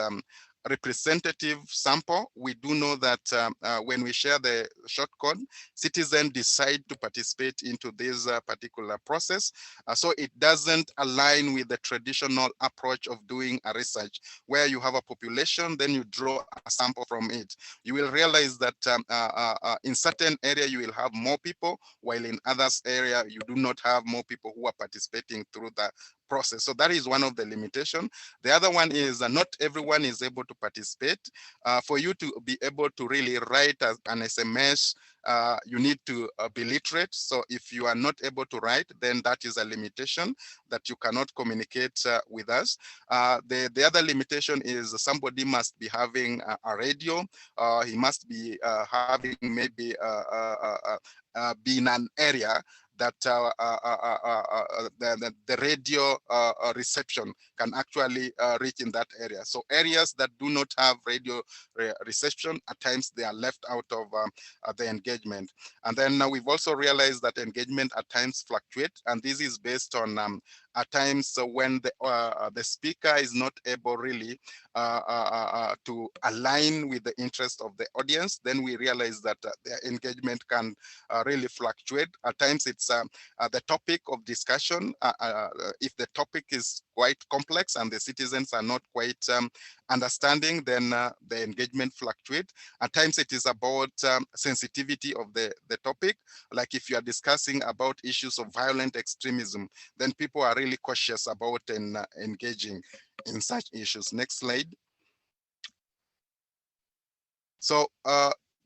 representative sample. We do know that when we share the short code, citizens decide to participate into this particular process. So it doesn't align with the traditional approach of doing a research, where you have a population, then you draw a sample from it. You will realize that in certain area you will have more people, while in others area you do not have more people who are participating through the process. So that is one of the limitations. The other one is not everyone is able to participate. For you to be able to really write an SMS, you need to be literate. So if you are not able to write, then that is a limitation that you cannot communicate with us. The other limitation is somebody must be having a radio. He must be having maybe be in an area that the radio reception can actually reach in that area. So areas that do not have radio reception, at times they are left out of the engagement. And then we've also realized that engagement at times fluctuate, and this is based on at times when the speaker is not able really to align with the interest of the audience. Then we realize that their engagement can really fluctuate. At times it's the topic of discussion. If the topic is quite complex and the citizens are not quite understanding, then the engagement fluctuate. At times it is about sensitivity of the topic. Like if you are discussing about issues of violent extremism, then people are really cautious about engaging in such issues. Next slide. So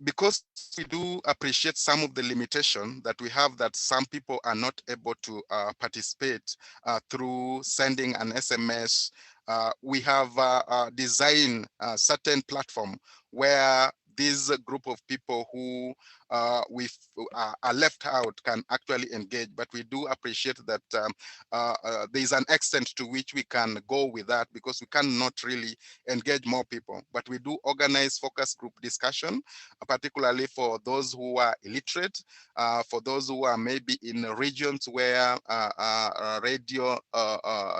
because we do appreciate some of the limitation that we have, that some people are not able to participate through sending an SMS, we have designed a certain platform where this group of people who are left out can actually engage. But we do appreciate that there is an extent to which we can go with that, because we cannot really engage more people. But we do organize focus group discussion, particularly for those who are illiterate, for those who are maybe in regions where radio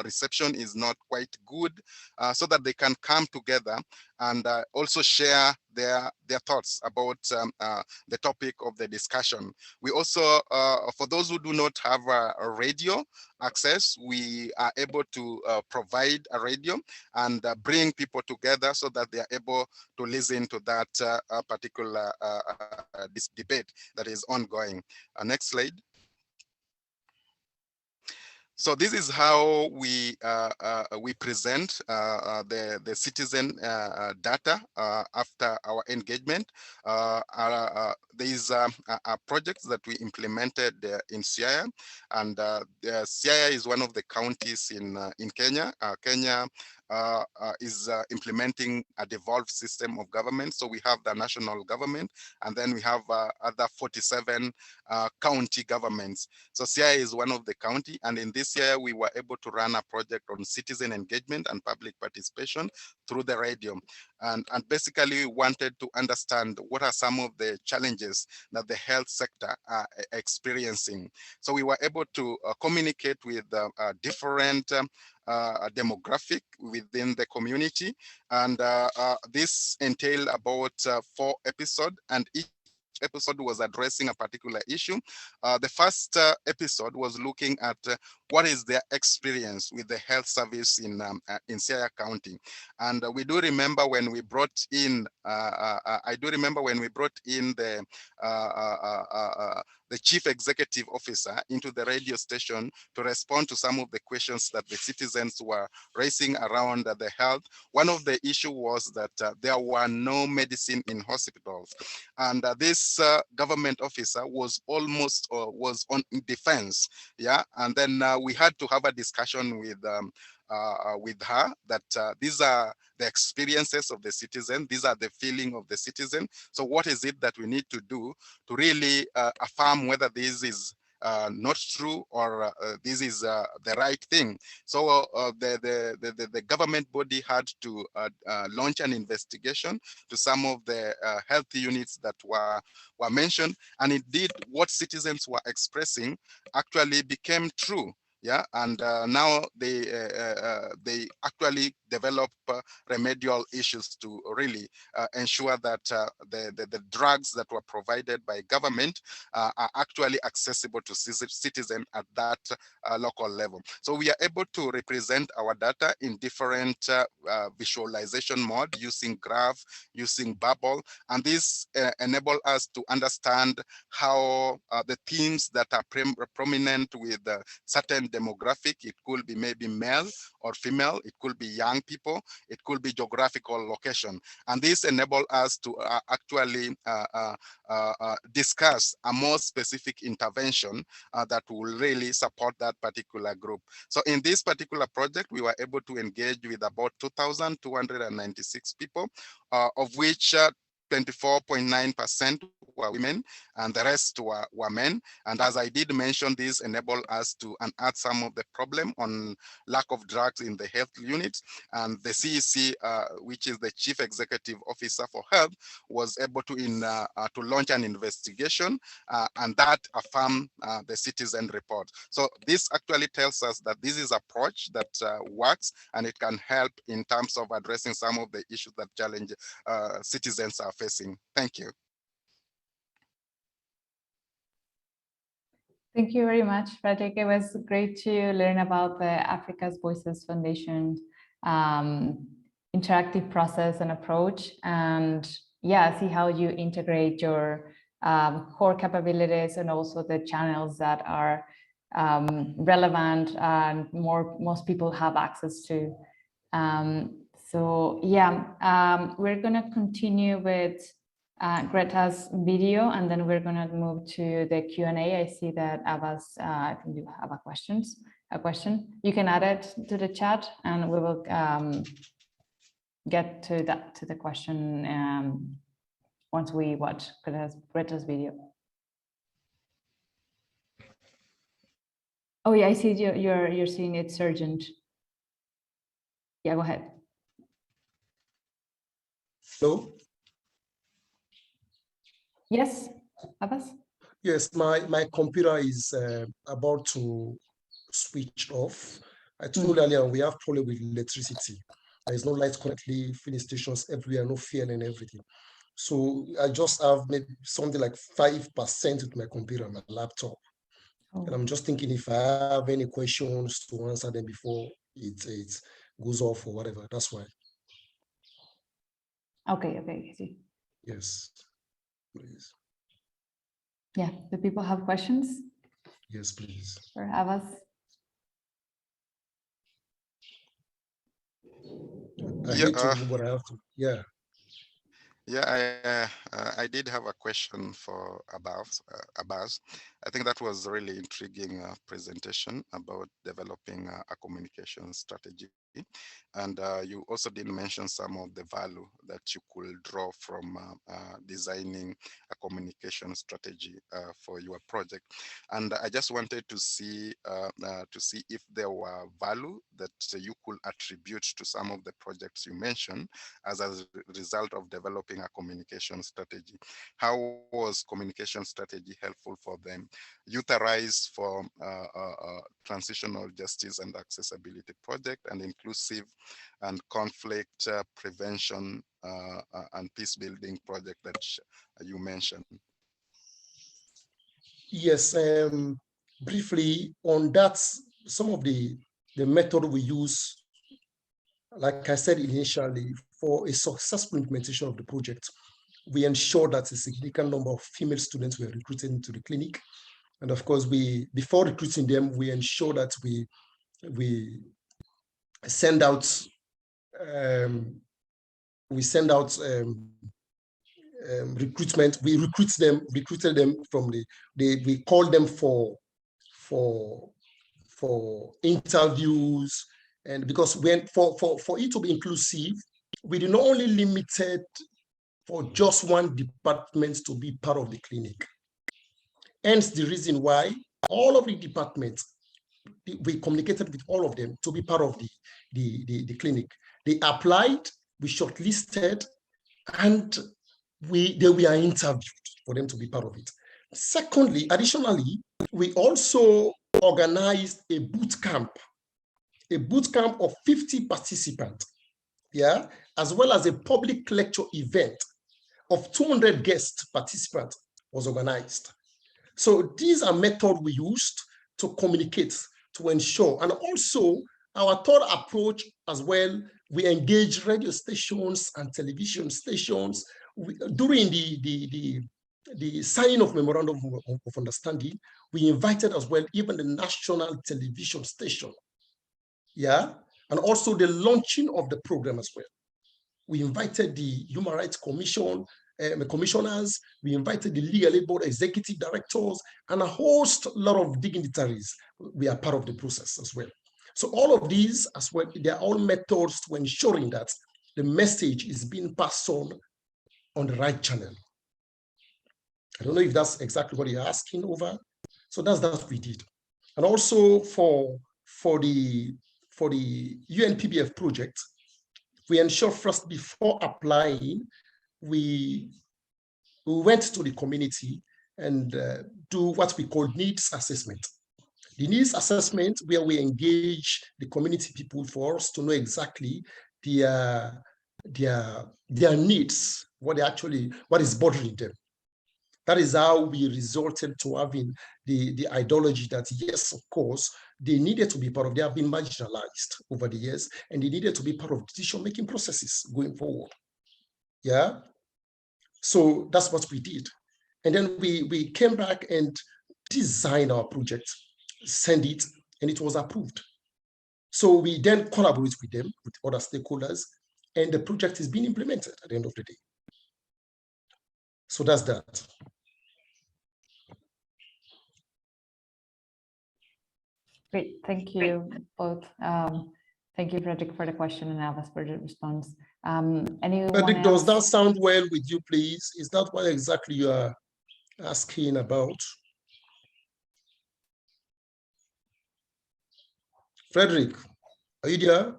reception is not quite good, so that they can come together and also share their thoughts about the topic of the discussion. We also, for those who do not have a radio access, we are able to provide a radio and bring people together so that they are able to listen to that particular this debate that is ongoing. Next slide. So this is how we present the citizen data after our engagement. There is a project that we implemented in Siaya, and Siaya is one of the counties in Kenya. Kenya is implementing a devolved system of government. So we have the national government, and then we have other 47 county governments. So Siaya is one of the county, and in this year we were able to run a project on citizen engagement and public participation through the radio, and basically wanted to understand what are some of the challenges that the health sector are experiencing. So we were able to communicate with different demographic within the community, and this entailed about 4 episodes, and each episode was addressing a particular issue. The first episode was looking at what is their experience with the health service in Siaya County. And we do remember when we brought in, I do remember when we brought in the chief executive officer into the radio station to respond to some of the questions that the citizens were raising around the health. One of the issue was that there were no medicine in hospitals, and this government officer was almost was on defense, yeah. And then we had to have a discussion with her that these are the experiences of the citizen, these are the feeling of the citizen. So what is it that we need to do to really affirm whether this is not true or this is the right thing? So the government body had to launch an investigation to some of the health units that were mentioned, and indeed what citizens were expressing actually became true. Yeah, and now they actually develop remedial issues to really ensure that the drugs that were provided by government are actually accessible to citizens at that local level. So we are able to represent our data in different visualization mode, using graph, using bubble, and this enable us to understand how the themes that are prominent with certain demographic, it could be maybe male or female, it could be young people, it could be geographical location. And this enable us to actually discuss a more specific intervention that will really support that particular group. So in this particular project, we were able to engage with about 2,296 people, of which 24.9% were women and the rest were men. And as I did mention, this enable us to unearth some of the problem on lack of drugs in the health units. And the CEC, which is the Chief Executive Officer for Health, was able to launch an investigation and that affirmed the citizen report. So this actually tells us that this is approach that works, and it can help in terms of addressing some of the issues that challenge citizens are facing. Thank you. Thank you very much, Frederick. It was great to learn about the Africa's Voices Foundation interactive process and approach, and yeah, see how you integrate your core capabilities and also the channels that are relevant and most people have access to. So yeah, we're gonna continue with Greta's video, and then we're gonna move to the Q&A. I see that Abbas, I think you have a question. You can add it to the chat, and we will get to the question once we watch Greta's video. Oh yeah, I see you're seeing it, Sergeant. Yeah, go ahead. Hello. Yes, Abbas? Yes, my computer is about to switch off. I told earlier we have problem with electricity. There is no light currently, filling stations everywhere, no fuel and everything. So I just have maybe something like 5% with my computer and my laptop. And I'm just thinking if I have any questions to answer them before it goes off or whatever. That's why. Okay, I see. Yes, please. Yeah, do people have questions? Yes, please. For Abbas? I hate to, but I have to. Yeah. Yeah, I did have a question for Abbas. I think that was a really intriguing presentation about developing a communication strategy. And you also did mention some of the value that you could draw from designing a communication strategy for your project. And I just wanted to see if there were value that you could attribute to some of the projects you mentioned as a result of developing a communication strategy. How was communication strategy helpful for them? Youth Arise for transitional justice and accessibility project, and inclusive and conflict prevention and peace building project that you mentioned. Yes, briefly on that, some of the method we use, like I said initially, for a successful implementation of the project, we ensure that a significant number of female students were recruited into the clinic. And of course, before recruiting them, we ensure that we send out recruitment. We recruited them from we called them for interviews. And because for it to be inclusive, we did not only limited for just one department to be part of the clinic. Hence the reason why all of the departments, we communicated with all of them to be part of the clinic. They applied, we shortlisted, and they were interviewed for them to be part of it. Secondly, additionally, we also organized a boot camp of 50 participants, yeah, as well as a public lecture event of 200 guest participants was organized. So these are methods we used to communicate, to ensure. And also our third approach as well, we engage radio stations and television stations. During the signing of memorandum of understanding, we invited as well even the national television station, yeah, and also the launching of the program as well. We invited the Human Rights Commission, commissioners, we invited the Legal Aid Board executive directors, and a lot of dignitaries. We are part of the process as well. So all of these as well, they are all methods to ensuring that the message is being passed on the right channel. I don't know if that's exactly what you're asking over. So that's what we did. And also for the UNPBF project, we ensure first before applying, we went to the community and do what we call needs assessment. The needs assessment where we engage the community people for us to know exactly their needs, what is bothering them. That is how we resulted to having the ideology that, yes, of course, they needed to be part of, they have been marginalized over the years, and they needed to be part of decision-making processes going forward. Yeah. So that's what we did. And then we came back and designed our project, sent it, and it was approved. So we then collaborate with them, with other stakeholders, and the project is being implemented at the end of the day. So that's that. Great, thank you both. Thank you, Frederick, for the question, and Abbas for the response. Frederick, does that sound well with you, please? Is that what exactly you are asking about? Frederick, are you there?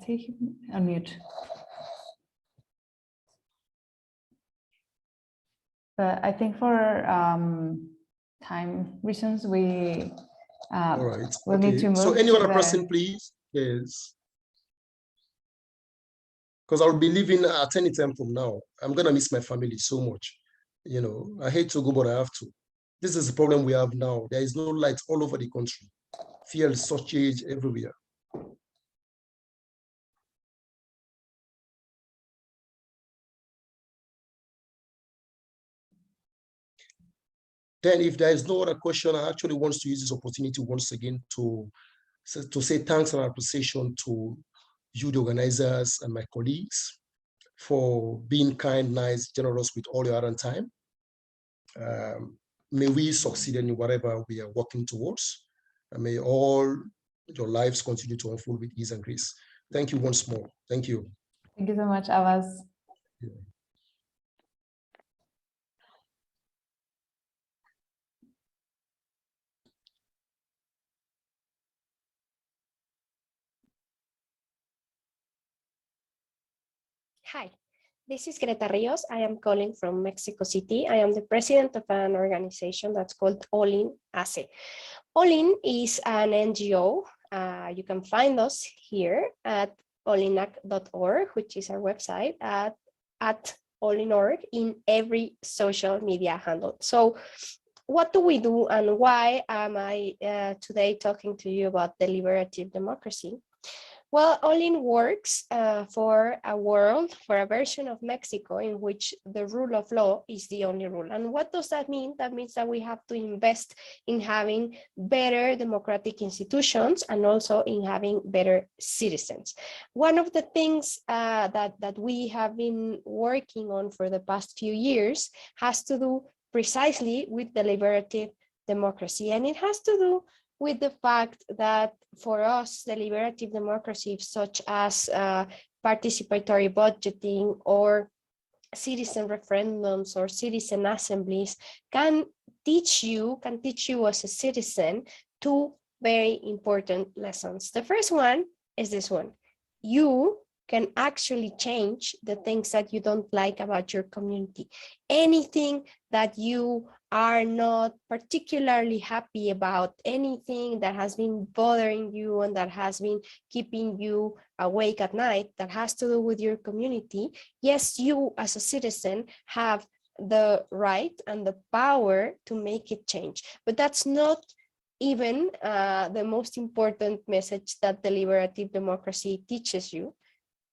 Take unmute. But I think for time reasons, we all right. We'll need to move. So any other person, please? Yes. Because I'll be leaving at any time from now. I'm gonna miss my family so much. You know, I hate to go, but I have to. This is the problem we have now. There is no light all over the country. Fuel shortage everywhere. Then if there is no other question, I actually want to use this opportunity once again to say thanks and appreciation to you, the organizers, and my colleagues for being kind, nice, generous with all your other time. May we succeed in whatever we are working towards. And may all your lives continue to unfold with ease and grace. Thank you once more. Thank you. Thank you so much, Abbas. Yeah. Hi, this is Greta Rios. I am calling from Mexico City. I am the president of an organization that's called All-In ACE. All-In is an NGO. You can find us here at allinac.org, which is our website, at at Allin.org in every social media handle. So what do we do, and why am I today talking to you about deliberative democracy? Well, Allin works for a world, for a version of Mexico in which the rule of law is the only rule. And what does that mean? That means that we have to invest in having better democratic institutions and also in having better citizens. One of the things that we have been working on for the past few years has to do precisely with deliberative democracy. And it has to do with the fact that for us, deliberative democracy, such as participatory budgeting or citizen referendums or citizen assemblies, can teach you as a citizen two very important lessons. The first one is this one: you can actually change the things that you don't like about your community. Anything that you are not particularly happy about, anything that has been bothering you and that has been keeping you awake at night that has to do with your community, yes, you as a citizen have the right and the power to make it change. But that's not even the most important message that deliberative democracy teaches you.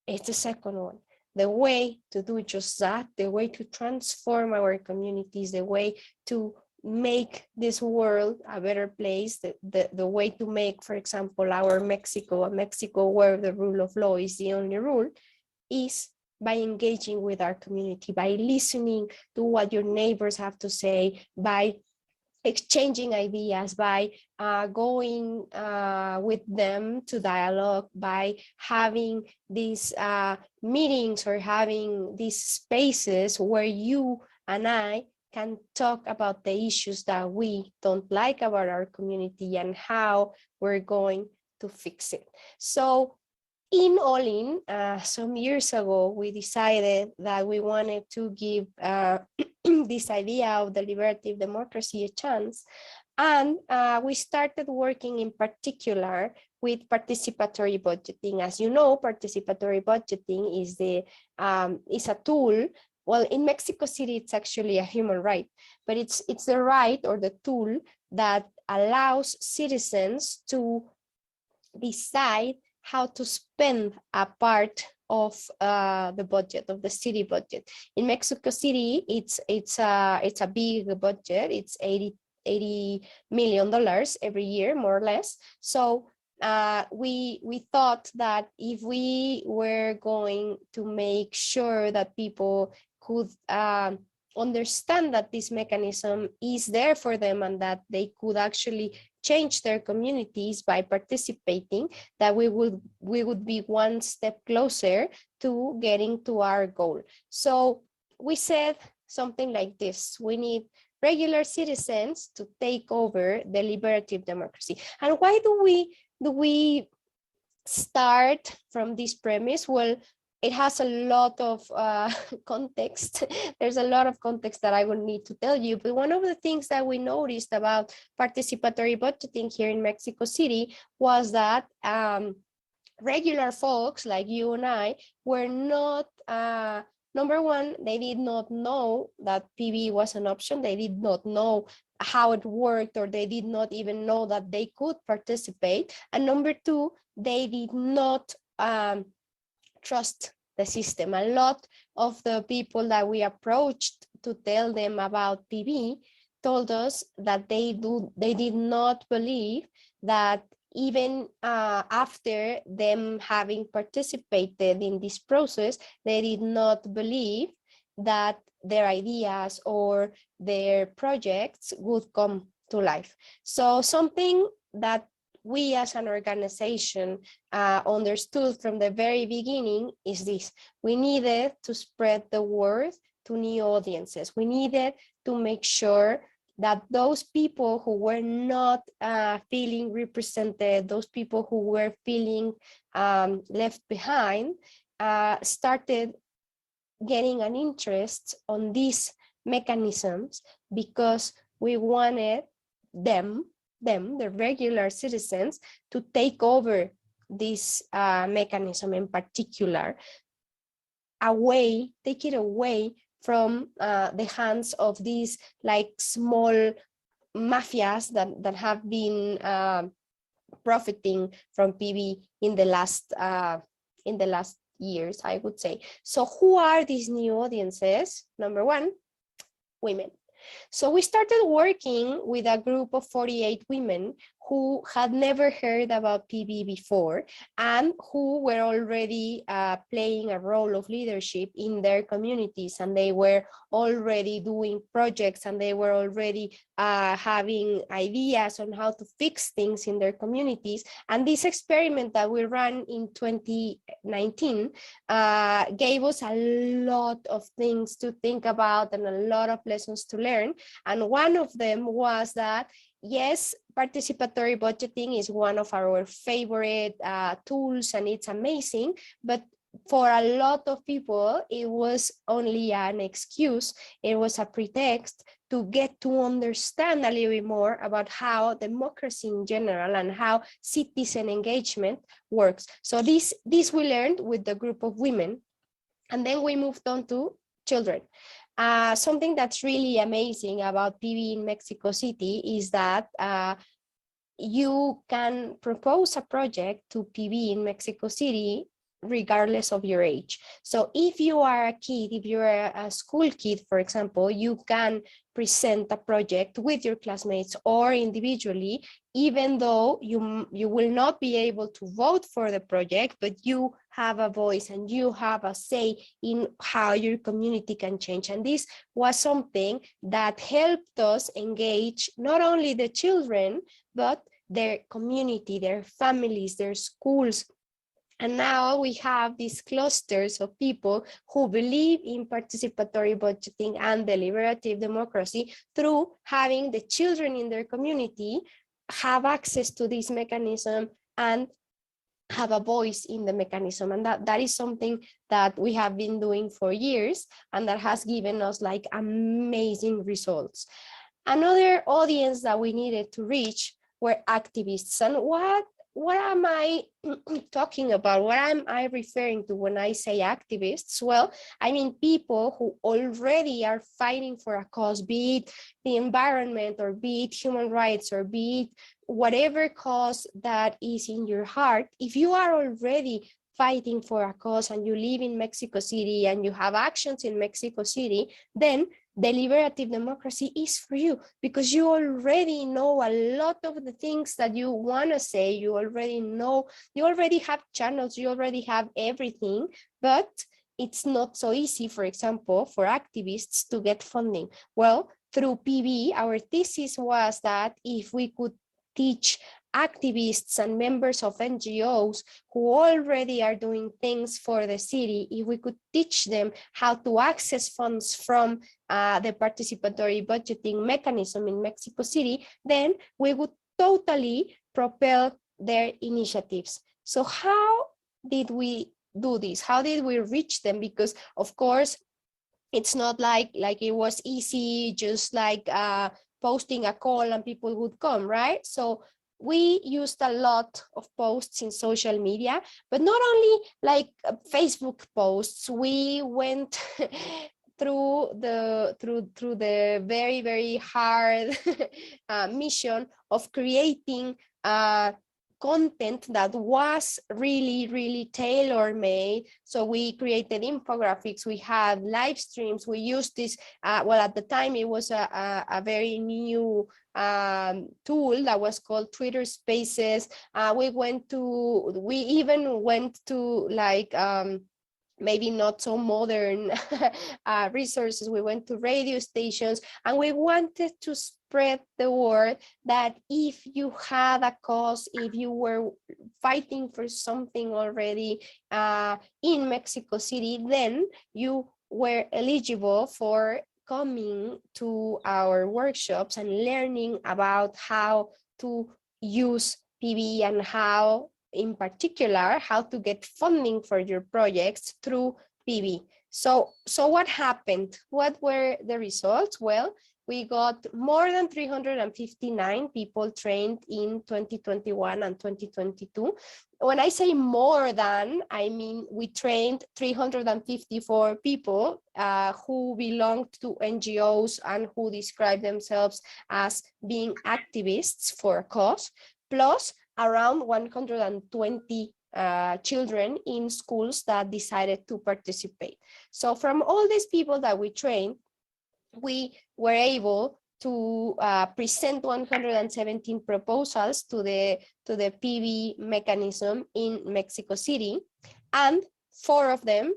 It's the second one. The way to do just that, the way to transform our communities, the way to make this world a better place, the way to make, for example, our Mexico, a Mexico where the rule of law is the only rule, is by engaging with our community, by listening to what your neighbors have to say, by exchanging ideas, by going with them to dialogue, by having these meetings or having these spaces where you and I can talk about the issues that we don't like about our community and how we're going to fix it. So in Allin, some years ago, we decided that we wanted to give this idea of deliberative democracy a chance. And we started working in particular with participatory budgeting. As you know, participatory budgeting is a tool. Well, in Mexico City, it's actually a human right, but it's the right or the tool that allows citizens to decide how to spend a part of the budget, of the city budget. In Mexico City, it's a big budget. It's $80 million every year, more or less. So we thought that if we were going to make sure that people could understand that this mechanism is there for them and that they could actually change their communities by participating, that we would be one step closer to getting to our goal. So we said something like this: we need regular citizens to take over deliberative democracy. And why do we start from this premise? Well, it has a lot of context. There's a lot of context that I would need to tell you. But one of the things that we noticed about participatory budgeting here in Mexico City was that regular folks like you and I were not, number one, they did not know that PB was an option. They did not know how it worked, or they did not even know that they could participate. And number two, they did not trust the system. A lot of the people that we approached to tell them about PB told us that they did not believe that even after them having participated in this process, they did not believe that their ideas or their projects would come to life. So something that we as an organization understood from the very beginning is this: we needed to spread the word to new audiences. We needed to make sure that those people who were not feeling represented, those people who were feeling left behind, started getting an interest on these mechanisms, because we wanted them, the regular citizens, to take over this mechanism in particular. away, take it away from the hands of these like small mafias that have been profiting from PV in the last years, I would say. So who are these new audiences? Number one, women. So we started working with a group of 48 women who had never heard about PV before and who were already playing a role of leadership in their communities, and they were already doing projects, and they were already having ideas on how to fix things in their communities. And this experiment that we ran in 2019 gave us a lot of things to think about and a lot of lessons to learn. And one of them was that, yes, participatory budgeting is one of our favorite tools, and it's amazing, but for a lot of people, it was only an excuse. It was a pretext to get to understand a little bit more about how democracy in general and how citizen engagement works. So this we learned with the group of women, and then we moved on to children. Something that's really amazing about PV in Mexico City is that you can propose a project to PV in Mexico City regardless of your age. So if you are a kid, if you're a school kid, for example, you can present a project with your classmates or individually, even though you will not be able to vote for the project, but you have a voice and you have a say in how your community can change. And this was something that helped us engage not only the children, but their community, their families, their schools. And now we have these clusters of people who believe in participatory budgeting and deliberative democracy through having the children in their community have access to this mechanism and have a voice in the mechanism. And that is something that we have been doing for years, and that has given us like amazing results. Another audience that we needed to reach were activists. And what am I talking about? What am I referring to when I say activists? Well, I mean people who already are fighting for a cause, be it the environment or be it human rights or be it whatever cause that is in your heart. If you are already fighting for a cause and you live in Mexico City and you have actions in Mexico City, then deliberative democracy is for you, because you already know a lot of the things that you want to say. You already know, you already have channels, you already have everything, but it's not so easy, for example, for activists to get funding. Well, through PV, our thesis was that if we could teach activists and members of NGOs who already are doing things for the city, if we could teach them how to access funds from the participatory budgeting mechanism in Mexico City, then we would totally propel their initiatives. So how did we do this? How did we reach them? Because of course, it's not like it was easy, just like posting a call and people would come, right? So we used a lot of posts in social media, but not only like Facebook posts. We went through the very, very hard mission of creating content that was really, really tailor-made. So we created infographics, we had live streams, we used this, well, at the time it was a very new tool that was called Twitter Spaces. We even went to like, maybe not so modern resources. We went to radio stations, and we wanted to spread the word that if you had a cause, if you were fighting for something already in Mexico City, then you were eligible for coming to our workshops and learning about how to use PV and how, in particular, how to get funding for your projects through PV. So what happened? What were the results? Well, we got more than 359 people trained in 2021 and 2022. When I say more than, I mean we trained 354 people who belonged to NGOs and who describe themselves as being activists for a cause, plus around 120 children in schools that decided to participate. So from all these people that we trained, we were able to present 117 proposals to the PV mechanism in Mexico City, and 4 of them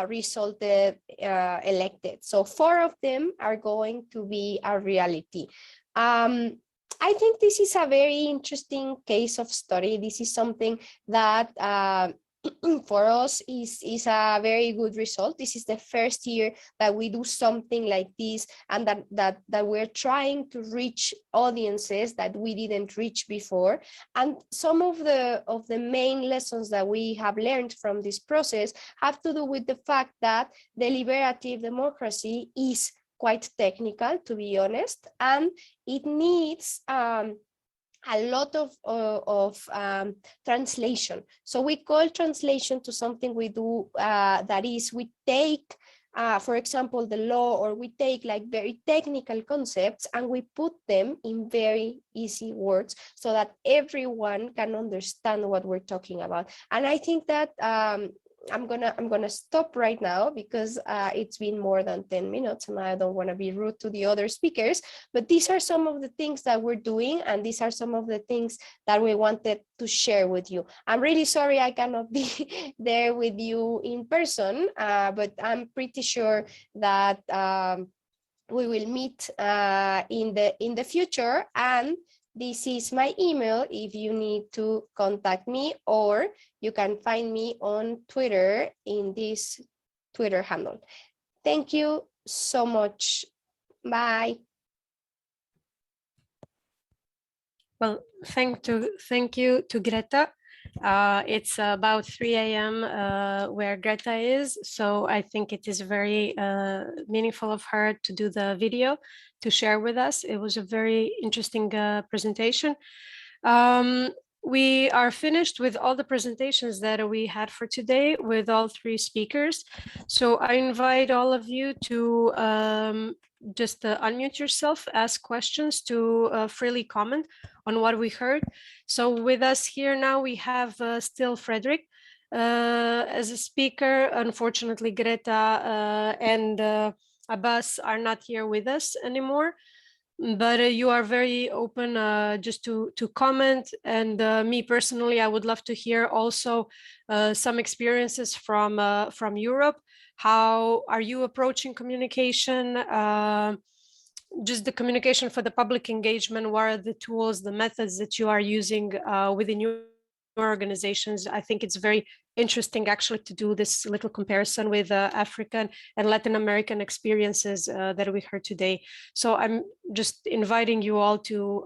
resulted elected. So 4 of them are going to be a reality. I think this is a very interesting case of study. This is something that for us is a very good result. This is the first year that we do something like this, and that we're trying to reach audiences that we didn't reach before. And some of the main lessons that we have learned from this process have to do with the fact that deliberative democracy is quite technical, to be honest, and it needs a lot of translation. So we call translation to something we do that is we take, for example, the law, or we take like very technical concepts and we put them in very easy words so that everyone can understand what we're talking about. And I think that I'm gonna stop right now because it's been more than 10 minutes and I don't want to be rude to the other speakers, but these are some of the things that we're doing, and these are some of the things that we wanted to share with you. I'm really sorry I cannot be there with you in person, but I'm pretty sure that we will meet in the future, and this is my email if you need to contact me, or you can find me on Twitter in this Twitter handle. Thank you so much. Bye. Well, thank you to Greta. It's about 3 a.m. Where Greta is, so I think it is very meaningful of her to do the video to share with us. It was a very interesting presentation. We are finished with all the presentations that we had for today with all 3 speakers. So I invite all of you to just unmute yourself, ask questions, to freely comment on what we heard. So with us here now, we have still Frederick as a speaker. Unfortunately, Greta and Abbas are not here with us anymore. But you are very open just to comment. And me personally, I would love to hear also some experiences from Europe. How are you approaching communication? Just the communication for the public engagement. What are the tools, the methods that you are using within your organizations? I think it's very interesting actually to do this little comparison with African and Latin American experiences that we heard today. So I'm just inviting you all to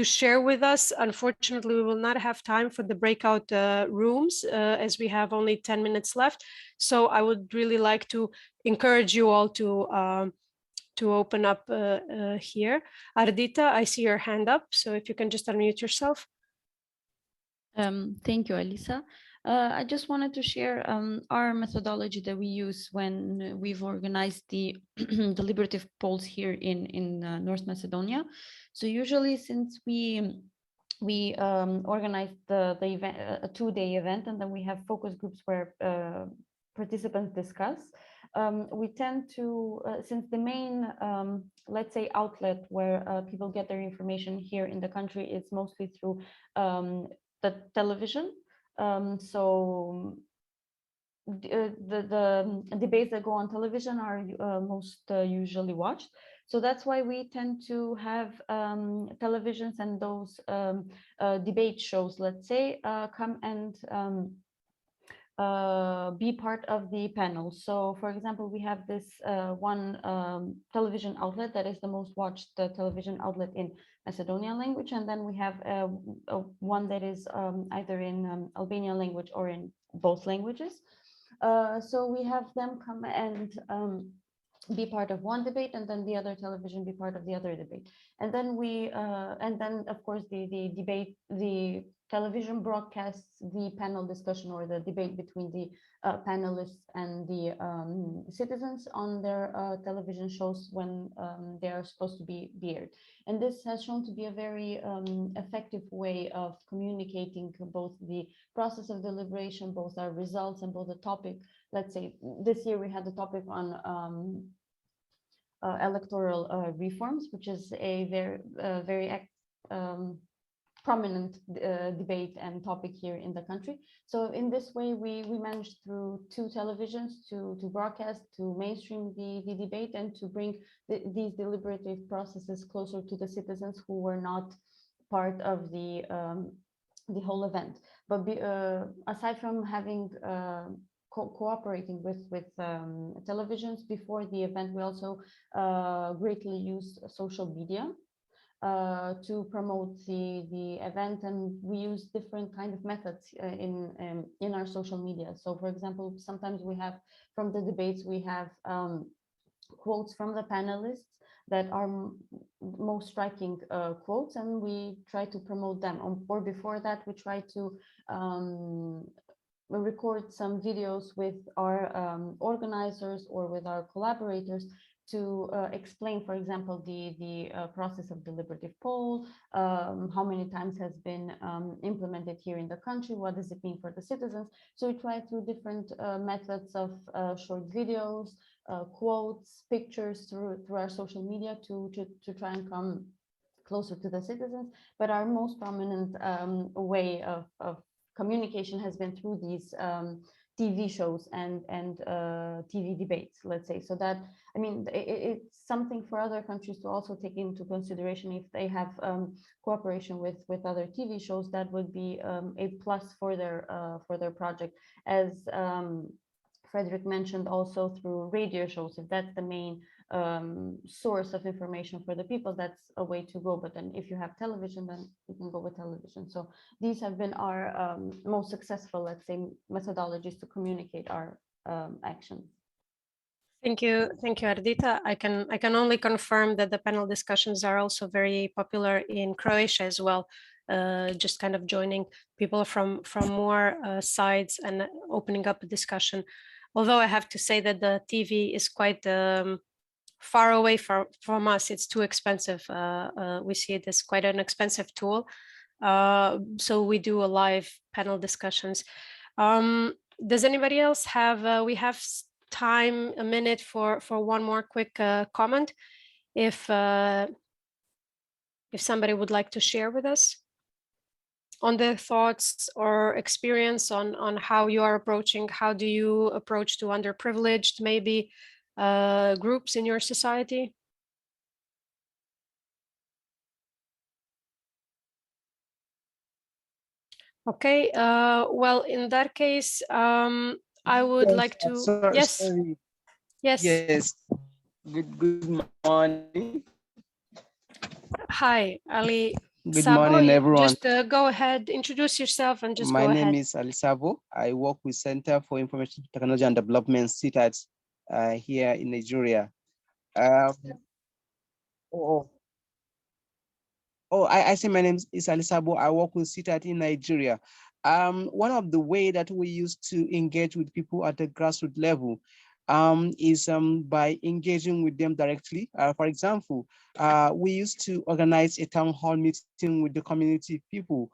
share with us. Unfortunately, we will not have time for the breakout rooms as we have only 10 minutes left. So I would really like to encourage you all to open up here. Ardita, I see your hand up. So if you can just unmute yourself. Thank you, Elisa. I just wanted to share our methodology that we use when we've organized the deliberative polls here in North Macedonia. So usually, since we organize the event, a 2-day event, and then we have focus groups where participants discuss, we tend to, since the main, let's say, outlet where people get their information here in the country is mostly through the television. So the debates that go on television are most usually watched. So that's why we tend to have televisions and those debate shows, let's say, come and be part of the panel. So for example, we have this one television outlet that is the most watched television outlet in Macedonian language, and then we have one that is either in Albanian language or in both languages. So we have them come and be part of one debate, and then the other television be part of the other debate. And then of course the television broadcasts the panel discussion or the debate between the panelists and the citizens on their television shows when they are supposed to be aired. And this has shown to be a very effective way of communicating both the process of deliberation, both our results and both the topic. Let's say this year we had the topic on electoral reforms, which is a very prominent debate and topic here in the country. So in this way, we managed through 2 televisions to broadcast, to mainstream the debate, and to bring these deliberative processes closer to the citizens who were not part of the whole event. But aside from having cooperating with televisions before the event, we also greatly used social media to promote the event, and we use different kind of methods in our social media. So for example, sometimes we have from the debates we have quotes from the panelists that are most striking quotes, and we try to promote them. Or before that, we try to we record some videos with our organizers or with our collaborators to explain, for example, the process of deliberative poll, how many times has been implemented here in the country, what does it mean for the citizens. So we try through different methods of short videos, quotes, pictures through our social media to try and come closer to the citizens. But our most prominent way of communication has been through these TV shows and TV debates, let's say. So that, I mean, it's something for other countries to also take into consideration. If they have cooperation with other TV shows, that would be a plus for their project. As Frederick mentioned, also through radio shows, if that's the main source of information for the people, that's a way to go. But then if you have television, then you can go with television. So these have been our most successful, let's say, methodologies to communicate our actions. Thank you, Ardita. I can only confirm that the panel discussions are also very popular in Croatia as well. Just kind of joining people from more sides and opening up a discussion. Although I have to say that the TV is quite far away from us, it's too expensive. We see it as quite an expensive tool. So we do a live panel discussions. Does anybody else have, we have time, a minute for one more quick comment. If somebody would like to share with us on their thoughts or experience on how you are approaching, how do you approach to underprivileged maybe groups in your society? Okay, well, in that case, I would like to, yes. Sorry. Yes. Yes. Good morning. Hi, Ali. Good Sabo, morning, everyone. just go ahead, introduce yourself and just go ahead. My name is Ali Sabo. I work with Center for Information Technology and Development, CITAT, here in Nigeria. I say my name is Ali Sabo. I work with CITAT in Nigeria. One of the way that we used to engage with people at the grassroots level is by engaging with them directly. For example, we used to organize a town hall meeting with the community people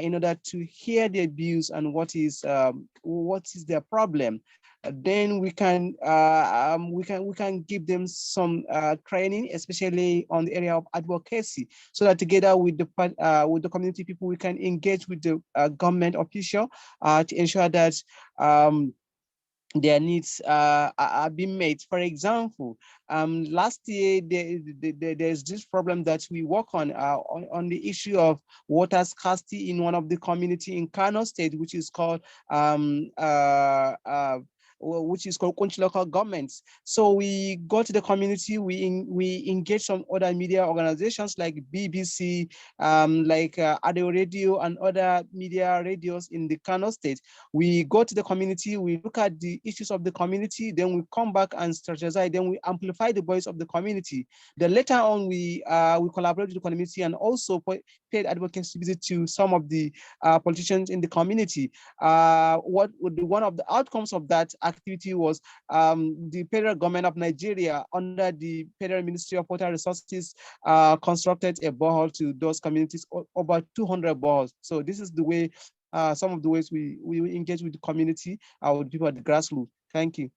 in order to hear their views and what is their problem. Then we can give them some training, especially on the area of advocacy, so that together with the community people, we can engage with the government official to ensure that their needs are being met. For example, last year there's this problem that we work on the issue of water scarcity in one of the community in Kano State, which is called which is called country local governments. So we go to the community, we engage some other media organizations like BBC, like Adeo Radio and other media radios in the Kano state. We go to the community, we look at the issues of the community, then we come back and strategize, then we amplify the voice of the community. Then later on, we collaborate with the community and also paid advocacy visit to some of the politicians in the community. One of the outcomes of that activity was the federal government of Nigeria, under the Federal Ministry of Water Resources, constructed a borehole to those communities, over 200 boreholes. So this is the way, some of the ways we engage with the community, with people at the grassroots. Thank you.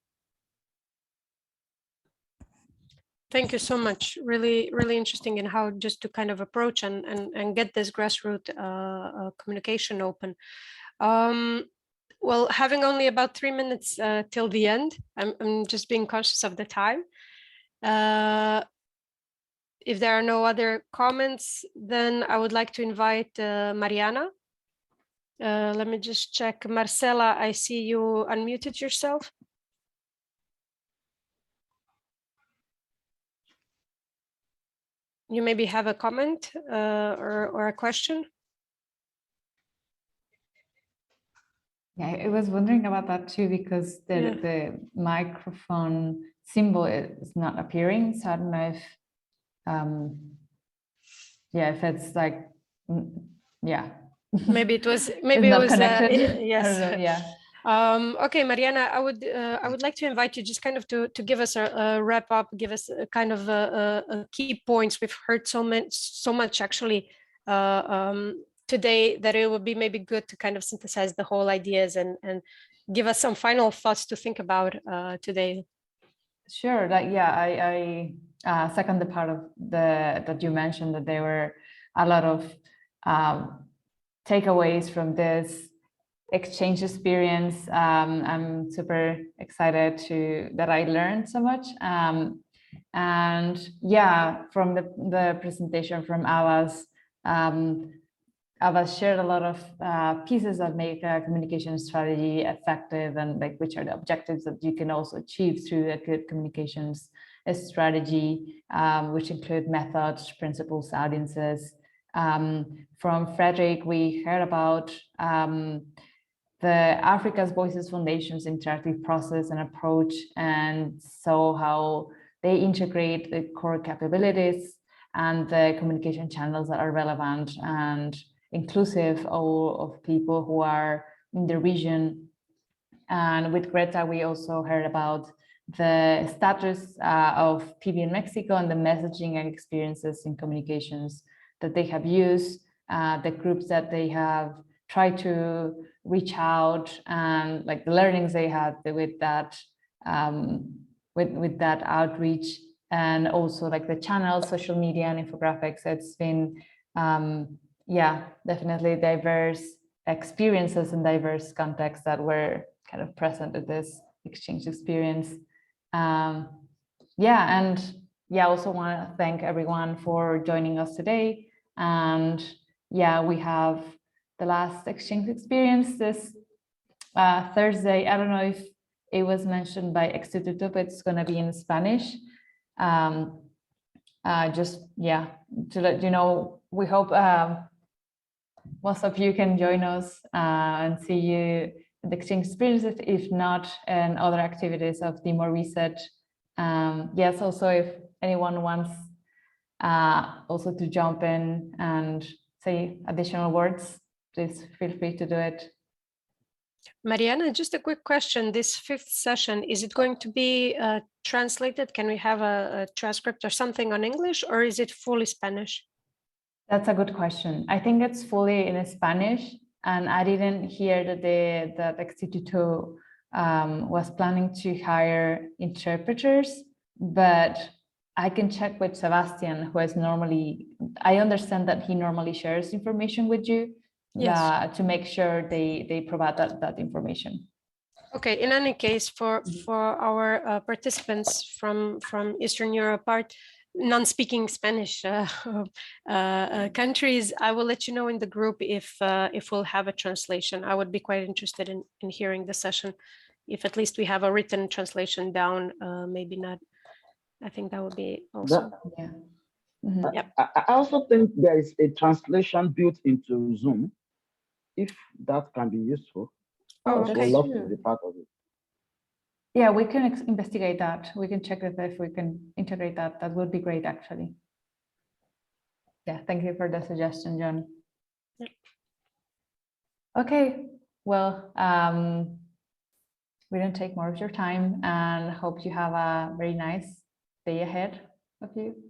Thank you so much. Really, really interesting in how just to kind of approach and get this grassroots communication open. Well, having only about 3 minutes till the end, I'm just being conscious of the time. If there are no other comments, then I would like to invite Mariana. Let me just check. Marcela, I see you unmuted yourself. You maybe have a comment or a question. Yeah, I was wondering about that too, because the microphone symbol is not appearing. So I don't know if, if it's like, Maybe it was, maybe it was connected. yes. Okay, Mariana, I would like to invite you just kind of to give us a wrap up, give us a kind of a key points. We've heard so much actually today, that it would be maybe good to kind of synthesize the whole ideas and give us some final thoughts to think about today. Sure, I second the part of that you mentioned, that there were a lot of takeaways from this exchange experience. I'm super excited that I learned so much. And yeah, from the presentation from Abbas, Abbas shared a lot of pieces that make a communication strategy effective, and like which are the objectives that you can also achieve through a good communications strategy, which include methods, principles, audiences. From Frederick, we heard about the Africa's Voices Foundation's interactive process and approach, and so how they integrate the core capabilities and the communication channels that are relevant and inclusive of people who are in the region. And with Greta, we also heard about the status of PV in Mexico and the messaging and experiences in communications that they have used, the groups that they have tried to reach out, and like the learnings they had with that with that outreach, and also like the channels, social media and infographics. It's been definitely diverse experiences and diverse contexts that were kind of present at this exchange experience. I also want to thank everyone for joining us today. And we have the last exchange experience this Thursday. I don't know if it was mentioned by Extituto, but it's going to be in Spanish. To let you know, we hope most of you can join us and see you at the exchange experience, if not, and other activities of Demo.Reset. Yes, also if anyone wants also to jump in and say additional words, please feel free to do it. Mariana, just a quick question. This 5th session, is it going to be translated? Can we have a transcript or something on English, or is it fully Spanish? That's a good question. I think it's fully in Spanish, and I didn't hear that Extituto was planning to hire interpreters, but I can check with Sebastian, who is normally, I understand that he normally shares information with you. Yes. To make sure they provide that information. Okay, in any case, for our participants from Eastern Europe, non-speaking Spanish countries, I will let you know in the group if we'll have a translation. I would be quite interested in hearing the session if at least we have a written translation down, maybe not. I think that would be also. Yeah. Mm-hmm. Yep. I also think there is a translation built into Zoom, if that can be useful. Oh, I would okay. love to be part of it. Yeah, we can investigate that. We can check if we can integrate that. That would be great, actually. Yeah, thank you for the suggestion, John. Yep. Okay, well, we don't take more of your time and hope you have a very nice day ahead of you.